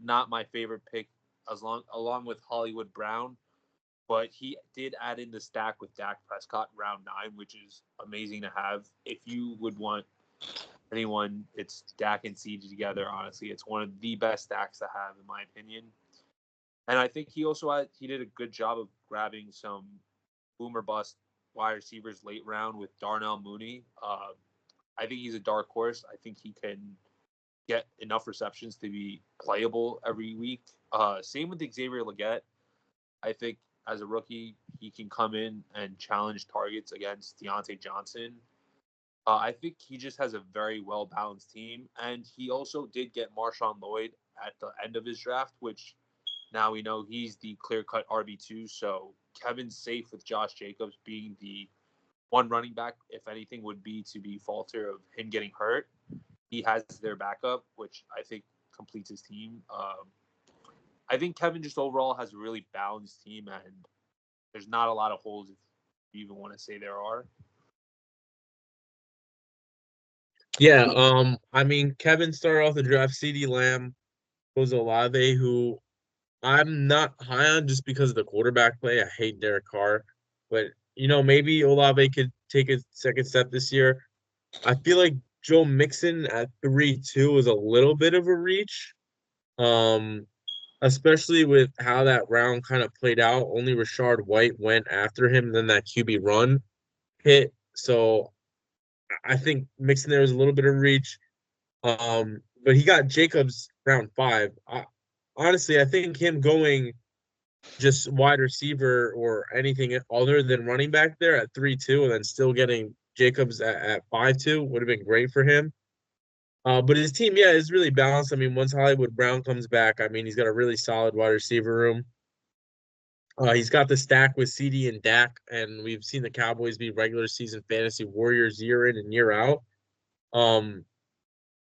Speaker 3: not my favorite pick, along with Hollywood Brown. But he did add in the stack with Dak Prescott round 9, which is amazing to have. If you would want anyone, it's Dak and CG together, honestly. It's one of the best stacks to have, in my opinion. And I think he did a good job of grabbing some boomer bust wide receivers late round with Darnell Mooney. I think he's a dark horse. I think he can get enough receptions to be playable every week. Same with Xavier Legette. I think as a rookie, he can come in and challenge targets against Deontay Johnson. I think he just has a very well-balanced team. And he also did get Marshawn Lloyd at the end of his draft, which now we know he's the clear-cut RB2. So Kevin's safe with Josh Jacobs being the one running back, if anything, would be to be falter of him getting hurt. He has their backup, which I think completes his team. I think Kevin just overall has a really balanced team, and there's not a lot of holes, if you even want to say there are.
Speaker 1: Yeah, I mean, Kevin started off the draft. CeeDee Lamb goes Olave, who I'm not high on just because of the quarterback play. I hate Derek Carr, but maybe Olave could take a second step this year. I feel like Joe Mixon at 3-2 is a little bit of a reach, um, especially with how that round kind of played out. Only Rashard White went after him, then that QB run hit. So I think Mixon there was a little bit of reach. But he got Jacobs round 5. Honestly, I think him going just wide receiver or anything other than running back there at 3-2 and then still getting Jacobs at 5-2 would have been great for him. But his team, yeah, is really balanced. I mean, once Hollywood Brown comes back, I mean, he's got a really solid wide receiver room. He's got the stack with CD and Dak, and we've seen the Cowboys be regular season fantasy warriors year in and year out.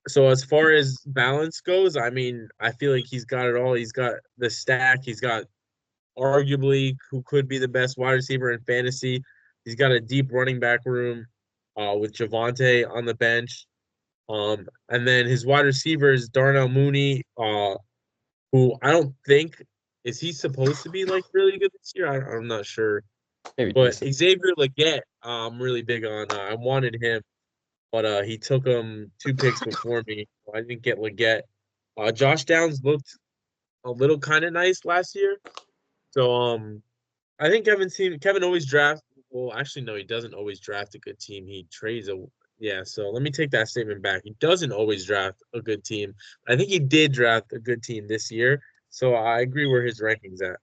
Speaker 1: So as far as balance goes, I mean, I feel like he's got it all. He's got the stack. He's got arguably who could be the best wide receiver in fantasy. He's got a deep running back room with Javante on the bench. And then his wide receivers, Darnell Mooney, who I don't think is he supposed to be like really good this year. I'm not sure,
Speaker 2: Maybe
Speaker 1: but
Speaker 2: decent.
Speaker 1: Xavier Legette, I'm really big on. I wanted him, but he took him 2 picks before me. So I didn't get Legette. Josh Downs looked a little kind of nice last year, so I think Kevin always drafts. Well, actually, no, he doesn't always draft a good team. He trades a yeah. So let me take that statement back. He doesn't always draft a good team. I think he did draft a good team this year. So I agree where his rankings at.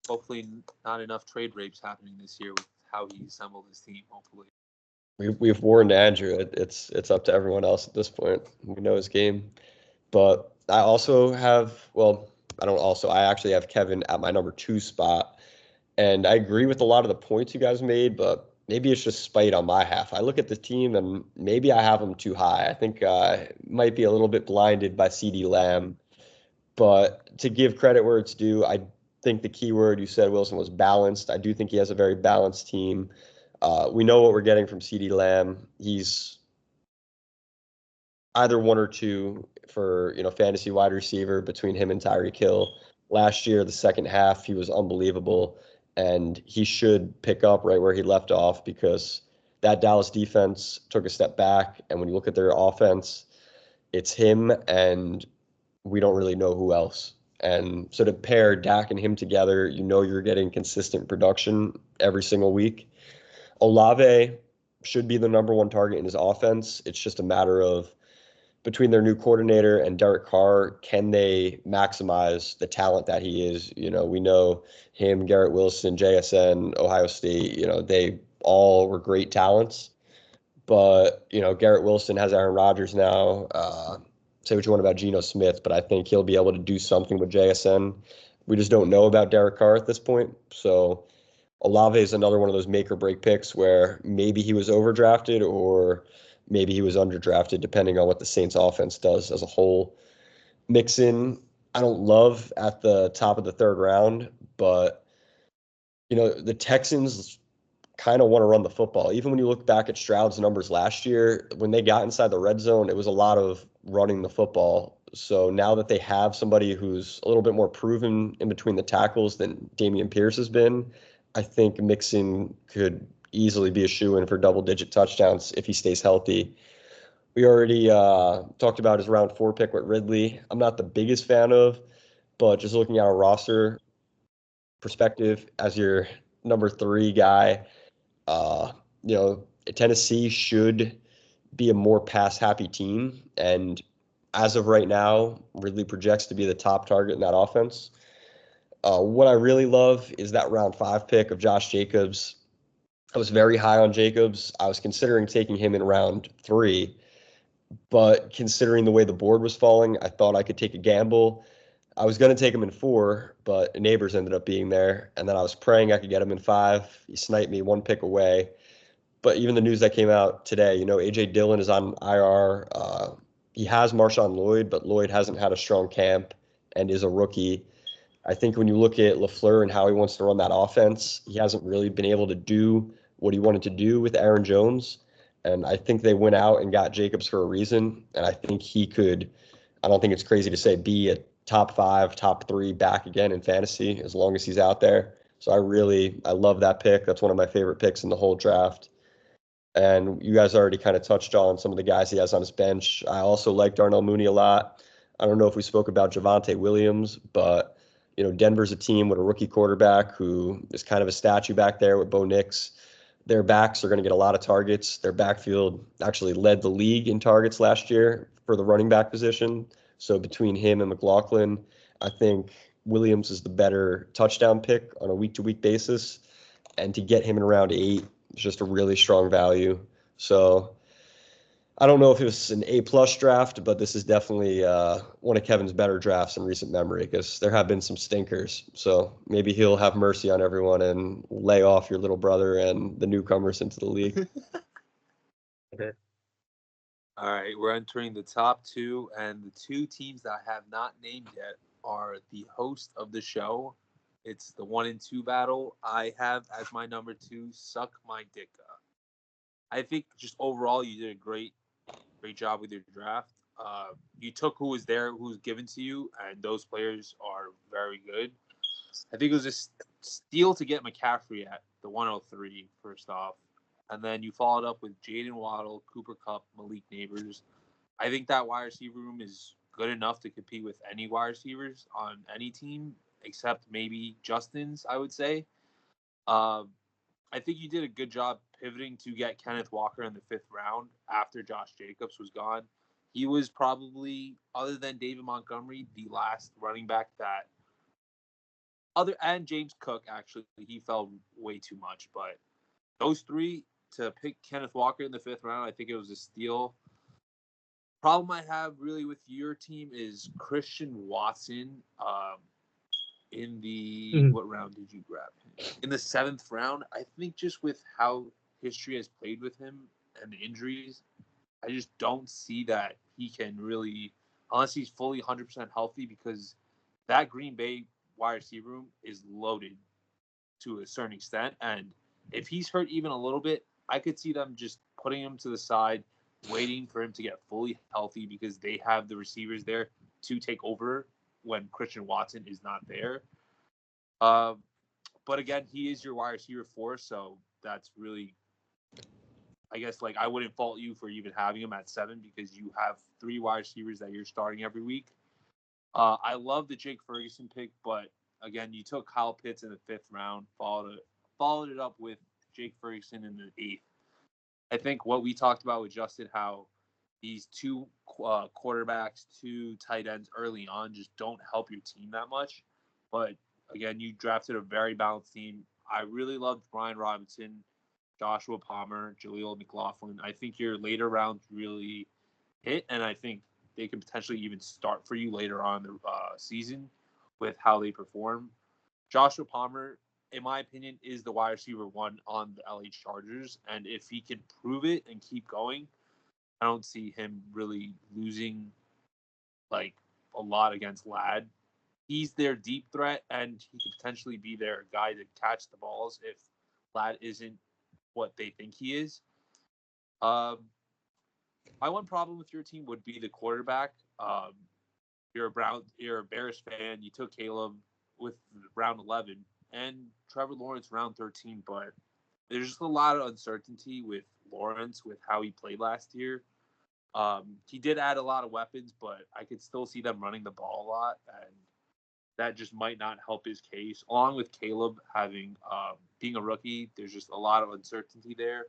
Speaker 3: Hopefully, not enough trade rapes happening this year with how he assembled his team. Hopefully,
Speaker 2: We've warned Andrew. It's up to everyone else at this point. We know his game. But I also have, well, I don't also, I actually have Kevin at my number 2 spot. And I agree with a lot of the points you guys made, but maybe it's just spite on my half. I look at the team and maybe I have them too high. I think might be a little bit blinded by CD Lamb. But to give credit where it's due, I think the key word you said, Wilson, was balanced. I do think he has a very balanced team. We know what we're getting from CD Lamb. He's either one or two for fantasy wide receiver between him and Tyreek Hill. Last year, the second half, he was unbelievable, and he should pick up right where he left off because that Dallas defense took a step back, and when you look at their offense, it's him and we don't really know who else. And so to pair Dak and him together, you're getting consistent production every single week. Olave should be the number one target in his offense. It's just a matter of between their new coordinator and Derek Carr, can they maximize the talent that he is? We know him, Garrett Wilson, JSN, Ohio State, they all were great talents. But, Garrett Wilson has Aaron Rodgers now. Say what you want about Geno Smith, but I think he'll be able to do something with JSN. We just don't know about Derek Carr at this point. So Olave is another one of those make or break picks where maybe he was overdrafted or maybe he was underdrafted, depending on what the Saints offense does as a whole. Mixon, I don't love at the top of the third round, but the Texans kind of want to run the football. Even when you look back at Stroud's numbers last year, when they got inside the red zone, it was a lot of running the football. So now that they have somebody who's a little bit more proven in between the tackles than Dameon Pierce has been, I think Mixon could easily be a shoe-in for double-digit touchdowns if he stays healthy. We already talked about his round 4 pick with Ridley. I'm not the biggest fan of, but just looking at a roster perspective as your number 3 guy, uh, Tennessee should be a more pass-happy team, and as of right now, Ridley projects to be the top target in that offense. What I really love is that round 5 pick of Josh Jacobs. I was very high on Jacobs. I was considering taking him in round 3, but considering the way the board was falling, I thought I could take a gamble. I was going to take him in 4, but Neighbors ended up being there, and then I was praying I could get him in 5. He sniped me 1 pick away. But even the news that came out today, A.J. Dillon is on IR. He has Marshawn Lloyd, but Lloyd hasn't had a strong camp and is a rookie. I think when you look at LaFleur and how he wants to run that offense, he hasn't really been able to do what he wanted to do with Aaron Jones. And I think they went out and got Jacobs for a reason. And I think he could, I don't think it's crazy to say, be a top 5, top 3 back again in fantasy as long as he's out there. So I love that pick. That's one of my favorite picks in the whole draft. And you guys already kind of touched on some of the guys he has on his bench. I also like Darnell Mooney a lot. I don't know if we spoke about Javonte Williams, but Denver's a team with a rookie quarterback who is kind of a statue back there with Bo Nix. Their backs are going to get a lot of targets. Their backfield actually led the league in targets last year for the running back position. So between him and McLaughlin, I think Williams is the better touchdown pick on a week-to-week basis. And to get him in round 8 is just a really strong value. So I don't know if it was an A-plus draft, but this is definitely one of Kevin's better drafts in recent memory because there have been some stinkers. So maybe he'll have mercy on everyone and lay off your little brother and the newcomers into the league.
Speaker 3: All right, we're entering the top 2, and the 2 teams that I have not named yet are the host of the show. It's the 1 and 2 battle. I have as my number 2, Suck My Dick. I think just overall you did a great job with your draft. You took who was there, who was given to you, and those players are very good. I think it was a steal to get McCaffrey at the 103, first off. And then you followed up with Jaden Waddle, Cooper Kupp, Malik Neighbors. I think that wide receiver room is good enough to compete with any wide receivers on any team, except maybe Justin's, I would say. I think you did a good job pivoting to get Kenneth Walker in the 5th round after Josh Jacobs was gone. He was probably, other than David Montgomery, the last running back and James Cook, actually, he fell way too much. But those 3, to pick Kenneth Walker in the 5th round, I think it was a steal. Problem I have really with your team is Christian Watson. In the what round did you grab him? In the 7th round. I think just with how history has played with him and the injuries, I just don't see that he can really, unless he's fully 100% healthy, because that Green Bay wide receiver room is loaded to a certain extent. And if he's hurt even a little bit, I could see them just putting him to the side, waiting for him to get fully healthy because they have the receivers there to take over when Christian Watson is not there. But again, he is your wide receiver 4, so that's really, I guess, like, I wouldn't fault you for even having him at 7 because you have 3 wide receivers that you're starting every week. I love the Jake Ferguson pick, but again, you took Kyle Pitts in the 5th round, followed it up with Jake Ferguson in the 8th. I think what we talked about with Justin, how these 2 quarterbacks, 2 tight ends early on just don't help your team that much. But again, you drafted a very balanced team. I really loved Brian Robinson, Joshua Palmer, Jaleel McLaughlin. I think your later rounds really hit, and I think they can potentially even start for you later on in the season with how they perform. Joshua Palmer, in my opinion, is the wide receiver 1 on the LA Chargers, and if he can prove it and keep going, I don't see him really losing like a lot against Ladd. He's their deep threat, and he could potentially be their guy to catch the balls if Ladd isn't what they think he is. My one problem with your team would be the quarterback. You're a Bears fan. You took Caleb with round 11 and Trevor Lawrence round 13, but there's just a lot of uncertainty with Lawrence with how he played last year. He did add a lot of weapons, but I could still see them running the ball a lot, and that just might not help his case. Along with Caleb having being a rookie, there's just a lot of uncertainty there.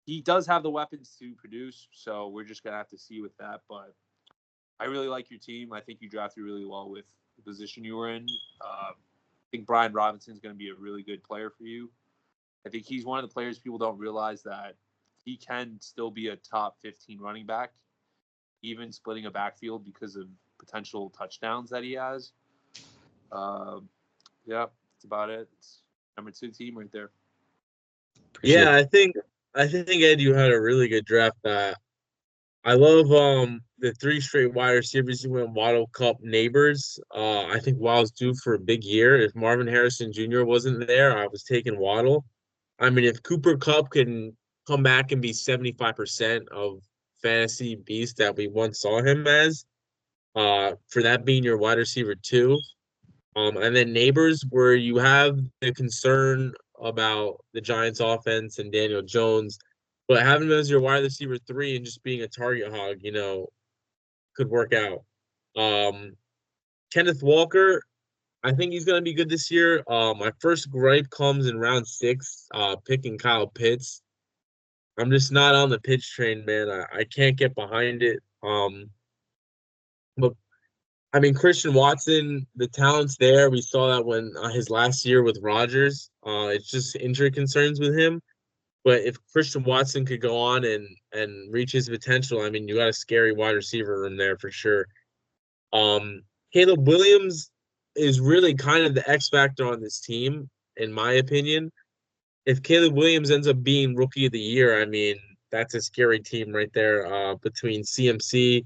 Speaker 3: He does have the weapons to produce, so we're just gonna have to see with that. But I really like your team. I think you drafted really well with the position you were in. I think Brian Robinson is going to be a really good player for you. I think he's one of the players people don't realize that he can still be a top 15 running back, even splitting a backfield because of potential touchdowns that he has. Yeah, that's about it. It's number 2 team right there.
Speaker 2: Appreciate
Speaker 1: Yeah, I think Ed, you had a really good draft. I love the 3 straight wide receivers you went Waddle, Cup, Neighbors. I think Waddle's due for a big year. If Marvin Harrison Jr. wasn't there, I was taking Waddle. I mean, if Cooper Kupp can come back and be 75% of fantasy beast that we once saw him as. For that being your wide receiver 2. And then Neighbors, where you have the concern about the Giants offense and Daniel Jones, but having him as your wide receiver 3 and just being a target hog, could work out. Kenneth Walker, I think he's gonna be good this year. My first gripe comes in round 6, picking Kyle Pitts. I'm just not on the Pitts train, man. I can't get behind it. But I mean, Christian Watson, the talent's there. We saw that when his last year with Rodgers. It's just injury concerns with him. But if Christian Watson could go on and reach his potential, I mean, you got a scary wide receiver room there for sure. Caleb Williams is really kind of the X factor on this team, in my opinion. If Caleb Williams ends up being rookie of the year, I mean, that's a scary team right there, between CMC,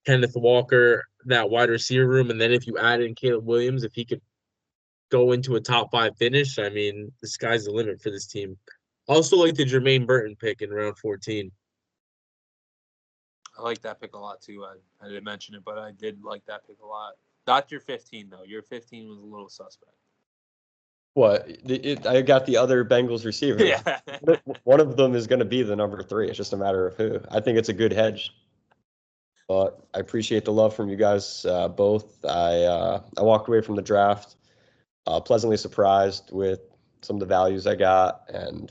Speaker 1: Kenneth Walker, that wide receiver room. And then if you add in Caleb Williams, if he could go into a top 5 finish, I mean, the sky's the limit for this team. Also like the Jermaine Burton pick in round 14.
Speaker 3: I like that pick a lot too. I didn't mention it, but I did like that pick a lot. Not your 15 though. Your 15 was a little suspect.
Speaker 2: What? I got the other Bengals receiver.
Speaker 3: Yeah.
Speaker 2: One of them is going to be the number 3. It's just a matter of who. I think it's a good hedge. But I appreciate the love from you guys both. I walked away from the draft pleasantly surprised with some of the values I got, and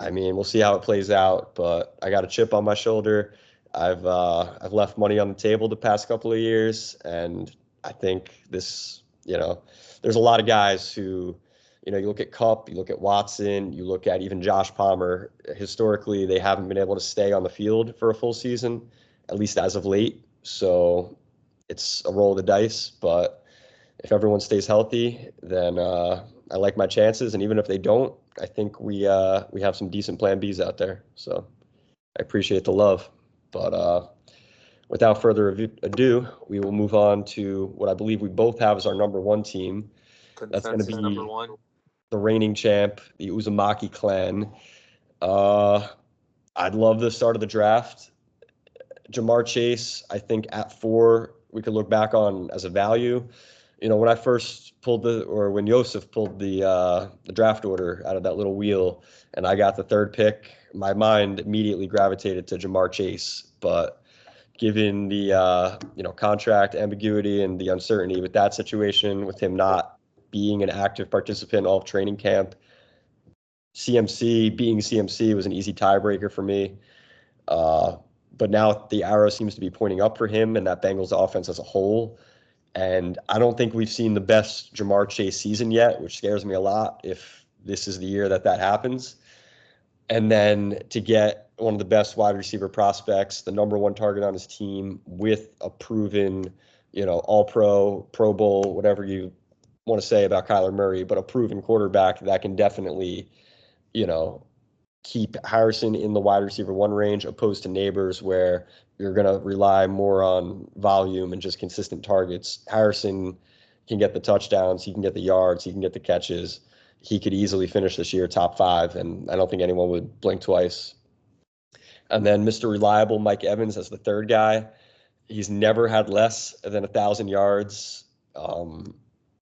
Speaker 2: I mean, we'll see how it plays out. But I got a chip on my shoulder. I've left money on the table the past couple of years, and I think this, there's a lot of guys who, you look at Kupp, you look at Watson, you look at even Josh Palmer. Historically, they haven't been able to stay on the field for a full season, at least as of late. So it's a roll of the dice. But if everyone stays healthy, then I like my chances. And even if they don't, I think we have some decent plan Bs out there. So I appreciate the love. But without further ado, we will move on to what I believe we both have as our number 1 team. That's going to be
Speaker 3: number 1.
Speaker 2: The reigning champ, the Uzumaki clan. I'd love the start of the draft. Jamar Chase, I think at 4, we could look back on as a value. When I first pulled when Yosef pulled the draft order out of that little wheel and I got the 3rd pick, my mind immediately gravitated to Jamar Chase. But given the, contract ambiguity and the uncertainty with that situation, with him not being an active participant in all of training camp, being CMC was an easy tiebreaker for me. But now the arrow seems to be pointing up for him and that Bengals offense as a whole. And I don't think we've seen the best Jamar Chase season yet, which scares me a lot if this is the year that happens. And then to get one of the best wide receiver prospects, the number 1 target on his team, with a proven, all-pro, Pro Bowl, whatever you want to say about Kyler Murray, but a proven quarterback that can definitely, keep Harrison in the wide receiver 1 range, opposed to Neighbors, where you're going to rely more on volume and just consistent targets. Harrison can get the touchdowns, he can get the yards, he can get the catches. He could easily finish this year top 5, and I don't think anyone would blink twice. And then Mr. Reliable, Mike Evans, as the 3rd guy. He's never had less than 1,000 yards. Him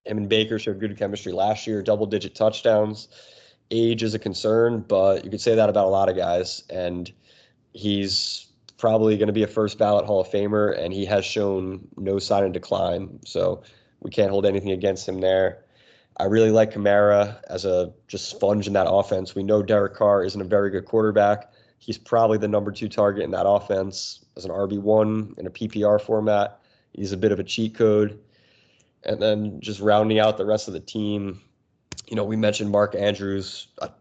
Speaker 2: and Baker showed good chemistry last year, double-digit touchdowns. Age is a concern, but you could say that about a lot of guys. And he's probably going to be a first ballot Hall of Famer, and he has shown no sign of decline. So we can't hold anything against him there. I really like Kamara as a just sponge in that offense. We know Derek Carr isn't a very good quarterback. He's probably the number 2 target in that offense as an RB1 in a PPR format. He's a bit of a cheat code. And then just rounding out the rest of the team, we mentioned Mark Andrews, a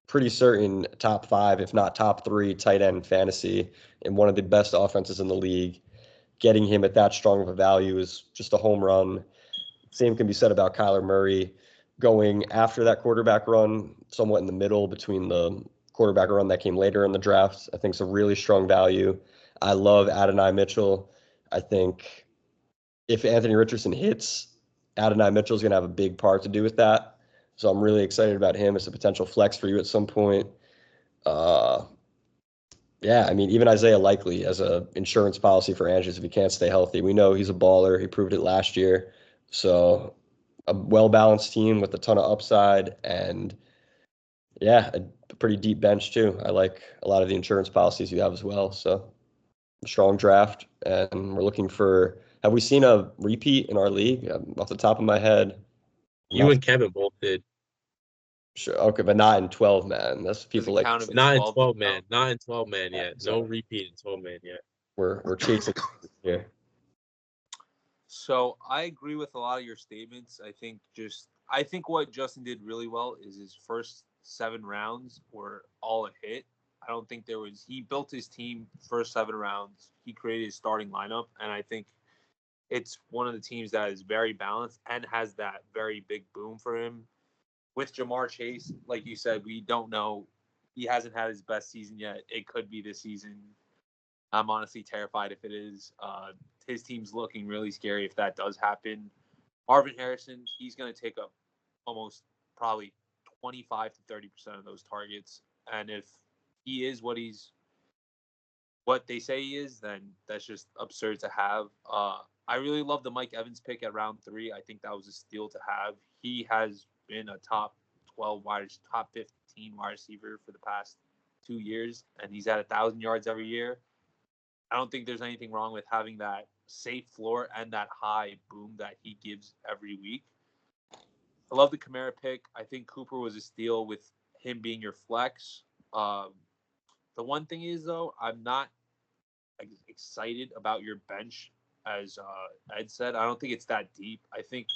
Speaker 2: pretty certain top 5, if not top 3 tight end fantasy in one of the best offenses in the league. Getting him at that strong of a value is just a home run. Same can be said about Kyler Murray. Going after that quarterback run, somewhat in the middle between the quarterback run that came later in the draft, I think is a really strong value. I love Adonai Mitchell. I think if Anthony Richardson hits, Adonai Mitchell is going to have a big part to do with that. So I'm really excited about him as a potential flex for you at some point. Uh, yeah, I mean, even Isaiah Likely as a insurance policy for Andrews if he can't stay healthy. We know he's a baller. He proved it last year. So a well-balanced team with a ton of upside and yeah, a pretty deep bench too. I like a lot of the insurance policies you have as well. So strong draft, and we're looking for. Have we seen a repeat in our league? Off the top of my head, I'm
Speaker 1: You
Speaker 2: not
Speaker 1: and Kevin both did.
Speaker 2: sure. Okay, but not in 12 man. That's
Speaker 3: Does
Speaker 2: people
Speaker 3: it
Speaker 2: like
Speaker 3: count if it's
Speaker 1: Not in
Speaker 3: 12
Speaker 1: 12
Speaker 3: and
Speaker 1: man.
Speaker 3: up?
Speaker 1: Not in 12 man yet. No
Speaker 2: so
Speaker 1: repeat in 12 man yet.
Speaker 2: we're chasing here.
Speaker 3: So I agree with a lot of your statements. I think what Justin did really well is his first 7 rounds were all a hit. I don't think he built his team first 7 rounds. He created his starting lineup, and I think it's one of the teams that is very balanced and has that very big boom for him. With Jamar Chase, like you said, we don't know. He hasn't had his best season yet. It could be this season. I'm honestly terrified if it is. His team's looking really scary if that does happen. Marvin Harrison, he's going to take up almost probably 25 to 30% of those targets. And if he is what they say he is, then that's just absurd to have. I really love the Mike Evans pick at round 3. I think that was a steal to have. He has been a top 15 wide receiver for the past 2 years, and he's at 1,000 yards every year. I don't think there's anything wrong with having that safe floor and that high boom that he gives every week. I love the Kamara pick. I think Cooper was a steal with him being your flex. The one thing is, though, I'm not excited about your bench, as Ed said. I don't think it's that deep. I think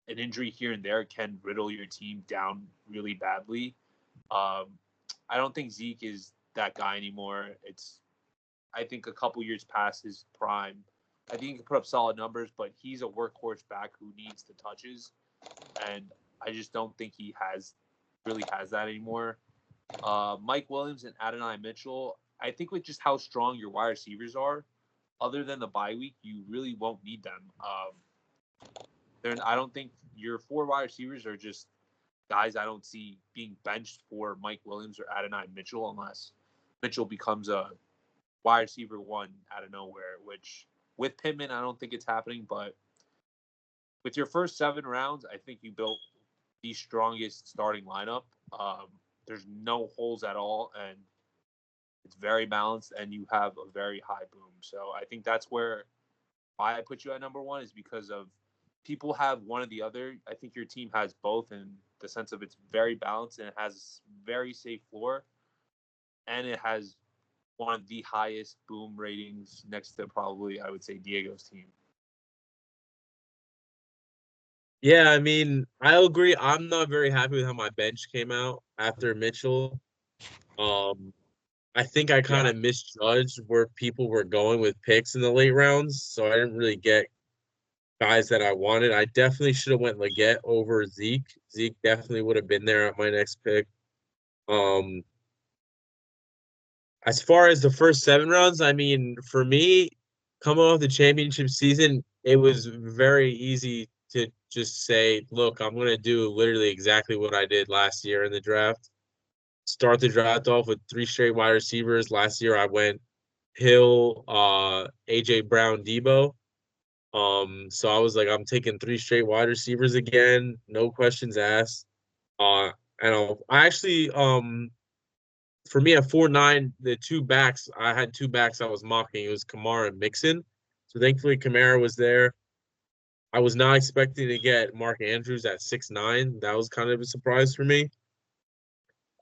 Speaker 3: an injury here and there can riddle your team down really badly. I don't think Zeke is that guy anymore. I think a couple years past his prime. I think he can put up solid numbers, but he's a workhorse back who needs the touches, and I just don't think he really has that anymore. Mike Williams and Adonai Mitchell. I think with just how strong your wide receivers are, other than the bye week, you really won't need them. I don't think your 4 wide receivers are just guys I don't see being benched for Mike Williams or Adonai Mitchell unless Mitchell becomes a wide receiver 1 out of nowhere, which with Pittman, I don't think it's happening. But with your first 7 rounds, I think you built the strongest starting lineup. There's no holes at all, and it's very balanced, and you have a very high boom. So I think that's why I put you at number 1 is because of people have one or the other. I think your team has both in the sense of it's very balanced and it has very safe floor, and it has one of the highest boom ratings next to probably, I would say, Diego's team.
Speaker 1: Yeah, I mean, I agree. I'm not very happy with how my bench came out after Mitchell. I think I kind of misjudged where people were going with picks in the late rounds, so I didn't really get guys that I wanted. I definitely should have went Leggett over Zeke. Zeke definitely would have been there at my next pick. As far as the first 7 rounds, I mean, for me, coming off the championship season, it was very easy to just say, look, I'm going to do literally exactly what I did last year in the draft. Start the draft off with 3 straight wide receivers. Last year, I went Hill, AJ Brown, Debo. So I was like, I'm taking 3 straight wide receivers again, no questions asked. Uh, and I actually, for me at 4'9", the 2 backs, I had 2 backs I was mocking. It was Kamara and Mixon. So thankfully, Kamara was there. I was not expecting to get Mark Andrews at 6'9". That was kind of a surprise for me.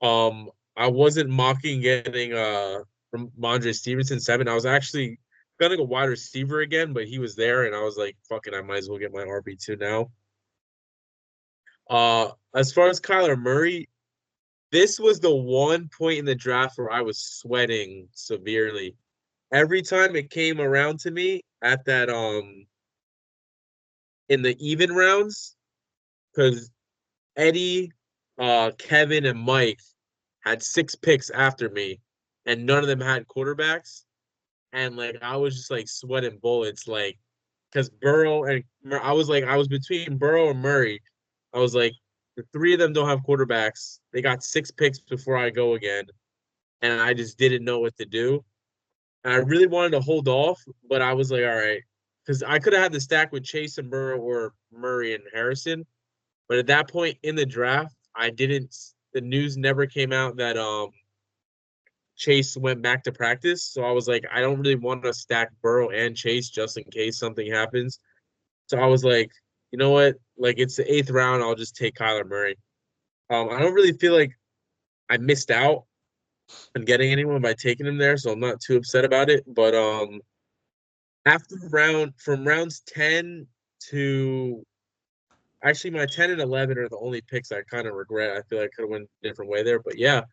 Speaker 1: I wasn't mocking getting from Mondre Stevenson 7. I was actually gonna go wide receiver again, but he was there, and I was like, "Fuck it, I might as well get my RB2 now." As far as Kyler Murray, this was the one point in the draft where I was sweating severely. Every time it came around to me at that in the even rounds, because Eddie, Kevin, and Mike had 6 picks after me, and none of them had quarterbacks. And like I was just like sweating bullets, like because Burrow and I was between Burrow and Murray. I was like, the 3 of them don't have quarterbacks. They got 6 picks before I go again. and I just didn't know what to do. And I really wanted to hold off, but I was like, all right, because I could have had the stack with Chase and Burrow or Murray and Harrison. But at that point in the draft, I didn't. The news never came out that Chase went back to practice. So I was like, I don't really want to stack Burrow and Chase just in case something happens. So I was like, you know what? Like it's the eighth round. I'll just take Kyler Murray. I don't really feel like I missed out on getting anyone by taking him there, so I'm not too upset about it. But after from rounds 10 to actually my 10 and 11 are the only picks I kind of regret. I feel like I could have went a different way there, but yeah.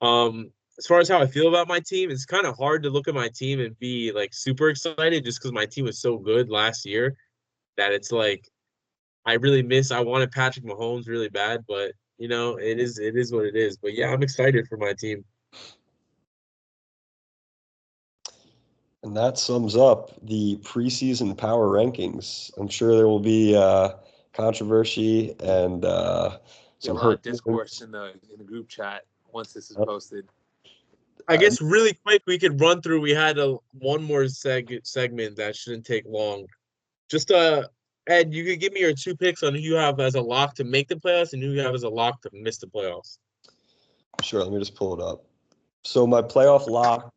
Speaker 1: As far as how I feel about my team, it's kind of hard to look at my team and be like super excited just because my team was so good last year that it's like I really miss. I wanted Patrick Mahomes really bad, but it is what it is. But yeah, I'm excited for my team.
Speaker 2: And that sums up the preseason power rankings. I'm sure there will be controversy and
Speaker 3: Be a
Speaker 2: some
Speaker 3: lot
Speaker 2: hurt
Speaker 3: of discourse
Speaker 2: feelings.
Speaker 3: in the group chat once this is
Speaker 2: Uh,
Speaker 3: posted.
Speaker 1: I guess really quick we could run through. We had one more segment that shouldn't take long. Just Ed, you could give me your two picks on who you have as a lock to make the playoffs and who you have as a lock to miss the playoffs.
Speaker 2: Sure, let me just pull it up. So my playoff lock,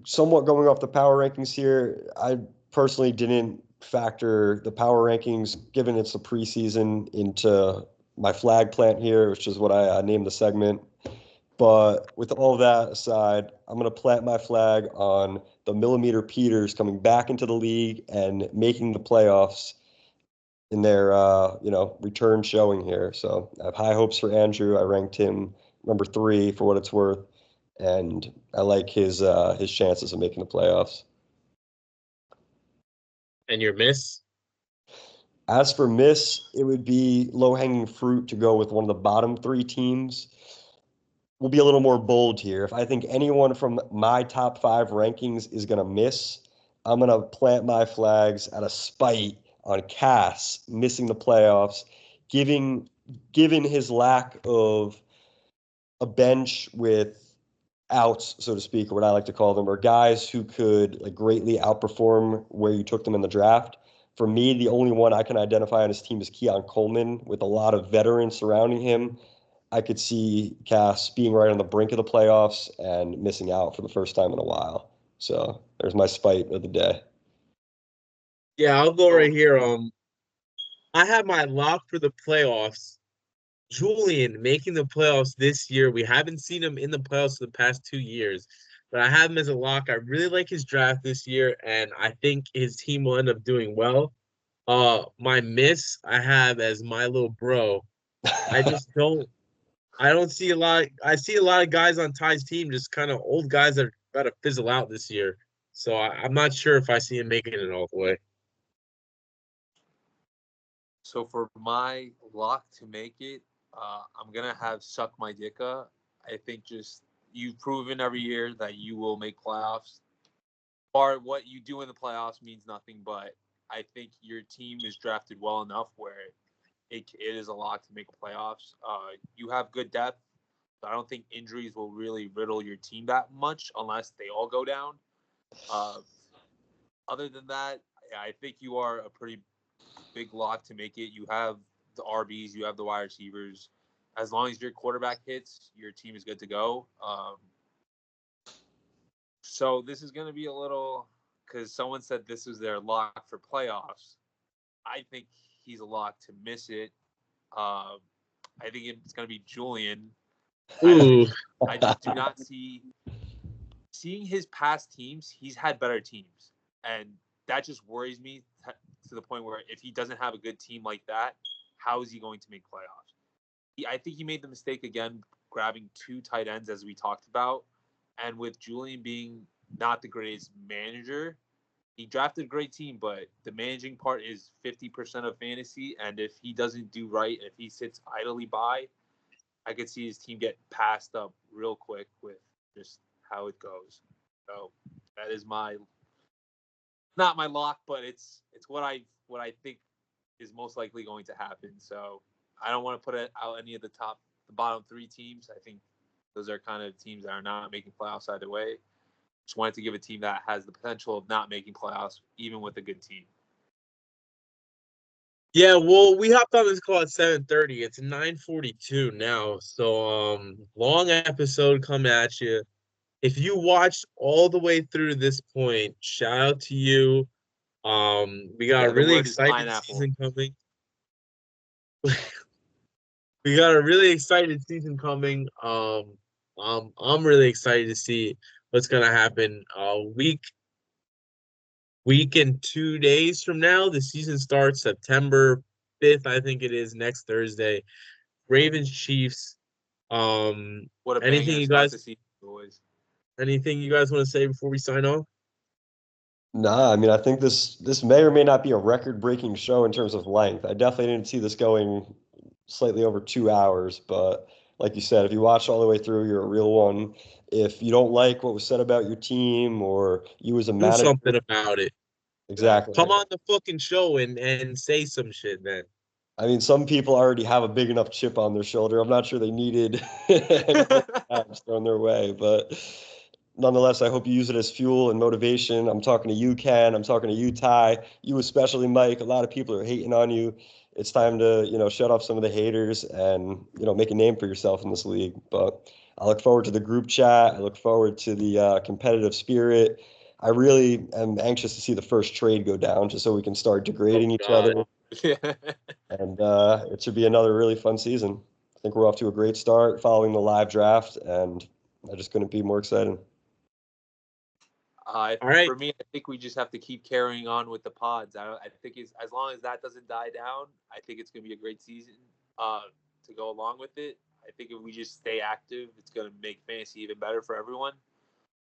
Speaker 2: somewhat going off the power rankings here. I personally didn't factor the power rankings, given it's the preseason, into my flag plant here, which is what I named the segment. But with all that aside, I'm going to plant my flag on the Millimeter Peters coming back into the league and making the playoffs in their return showing here. So I have high hopes for Andrew. I ranked him number 3 for what it's worth, and I like his chances of making the playoffs.
Speaker 1: And your miss?
Speaker 2: As for miss, it would be low-hanging fruit to go with one of the bottom 3 teams. We'll be a little more bold here. If I think anyone from my top 5 rankings is going to miss, I'm going to plant my flags out of spite on Cass missing the playoffs, given his lack of a bench with outs, so to speak, or what I like to call them, or guys who could like greatly outperform where you took them in the draft. For me, the only one I can identify on his team is Keon Coleman, with a lot of veterans surrounding him. I could see Cass being right on the brink of the playoffs and missing out for the first time in a while. So there's my spite of the day.
Speaker 1: Yeah, I'll go right here. I have my lock for the playoffs. Julian making the playoffs this year. We haven't seen him in the playoffs for the past 2 years, but I have him as a lock. I really like his draft this year, and I think his team will end up doing well. My miss I have as my little bro. I just don't. I don't see a lot. I see a lot of guys on Ty's team, just kind of old guys that are about to fizzle out this year. So I'm not sure if I see him making it all the way.
Speaker 3: So for my lock to make it, I'm gonna have suck my dicka. I think just you've proven every year that you will make playoffs. Or what you do in the playoffs means nothing, but I think your team is drafted well enough where it is a lock to make playoffs. You have good depth. So I don't think injuries will really riddle your team that much unless they all go down. Uh, Other than that, I think you are a pretty big lock to make it. You have the RBs, you have the wide receivers. As long as your quarterback hits, your team is good to go. So this is going to be a little because someone said this was their lock for playoffs. I think he's a lock to miss it. I think it's going to be Julian.
Speaker 1: Ooh,
Speaker 3: I just do not seeing his past teams. He's had better teams, and that just worries me to the point where if he doesn't have a good team like that, how is he going to make playoffs? I think he made the mistake again grabbing 2 tight ends as we talked about, and with Julian being not the greatest manager, he drafted a great team, but the managing part is 50% of fantasy, and if he doesn't do right, if he sits idly by, I could see his team get passed up real quick with just how it goes. So that is not my lock, but it's what I think is most likely going to happen. So I don't want to put it out any of the bottom 3 teams. I think Those are kind of teams that are not making playoffs either way. Just wanted to give a team that has the potential of not making playoffs, even with a good team.
Speaker 1: Yeah, well, we hopped on this call at 7:30. It's 9:42 now. So long episode coming at you. If you watched all the way through this point, shout out to you. We got a
Speaker 3: The
Speaker 1: really
Speaker 3: word is
Speaker 1: exciting
Speaker 3: pineapple.
Speaker 1: season coming. We got a really exciting season coming. I'm really excited to see what's gonna happen. Week and 2 days from now, the season starts September 5th, I think it is, next Thursday. Ravens Chiefs.
Speaker 3: What a
Speaker 1: Anything
Speaker 3: banger
Speaker 1: you
Speaker 3: start
Speaker 1: guys
Speaker 3: to see, boys.
Speaker 1: anything you guys want to say before we sign off?
Speaker 2: Nah, I mean, I think this may or may not be a record-breaking show in terms of length. I definitely didn't see this going slightly over 2 hours, but like you said, if you watch all the way through, you're a real one. If you don't like what was said about your team or you as a
Speaker 1: Do
Speaker 2: manager,
Speaker 1: something about it.
Speaker 2: exactly.
Speaker 1: Come on the fucking show and say some shit, man.
Speaker 2: I mean, some people already have a big enough chip on their shoulder. I'm not sure they needed times thrown their way, but nonetheless, I hope you use it as fuel and motivation. I'm talking to you, Ken. I'm talking to you, Ty. You especially, Mike. A lot of people are hating on you. It's time to, shut off some of the haters and, make a name for yourself in this league. But I look forward to the group chat. I look forward to the competitive spirit. I really am anxious to see the first trade go down just so we can start degrading each
Speaker 1: God.
Speaker 2: other.
Speaker 3: Yeah.
Speaker 2: And it should be another really fun season. I think we're off to a great start following the live draft, and I just couldn't be more excited.
Speaker 1: All right.
Speaker 3: For me, I think we just have to keep carrying on with the pods. I think as long as that doesn't die down, I think it's going to be a great season to go along with it. I think if we just stay active, it's going to make fantasy even better for everyone.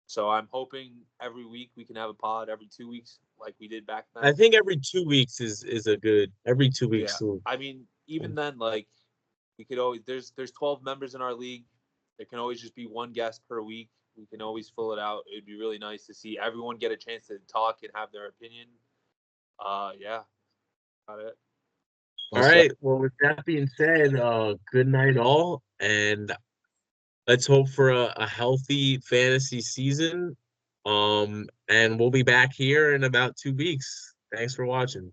Speaker 3: So I'm hoping every week we can have a pod every 2 weeks like we did back then.
Speaker 1: I think every 2 weeks is a good every 2 weeks.
Speaker 3: Yeah. I mean, even then, like we could always there's 12 members in our league. There can always just be one guest per week. We can always fill it out. It'd be really nice to see everyone get a chance to talk and have their opinion. Yeah, got it.
Speaker 1: All right. Well, with that being said, good night all, and let's hope for a healthy fantasy season. And we'll be back here in about 2 weeks. Thanks for watching.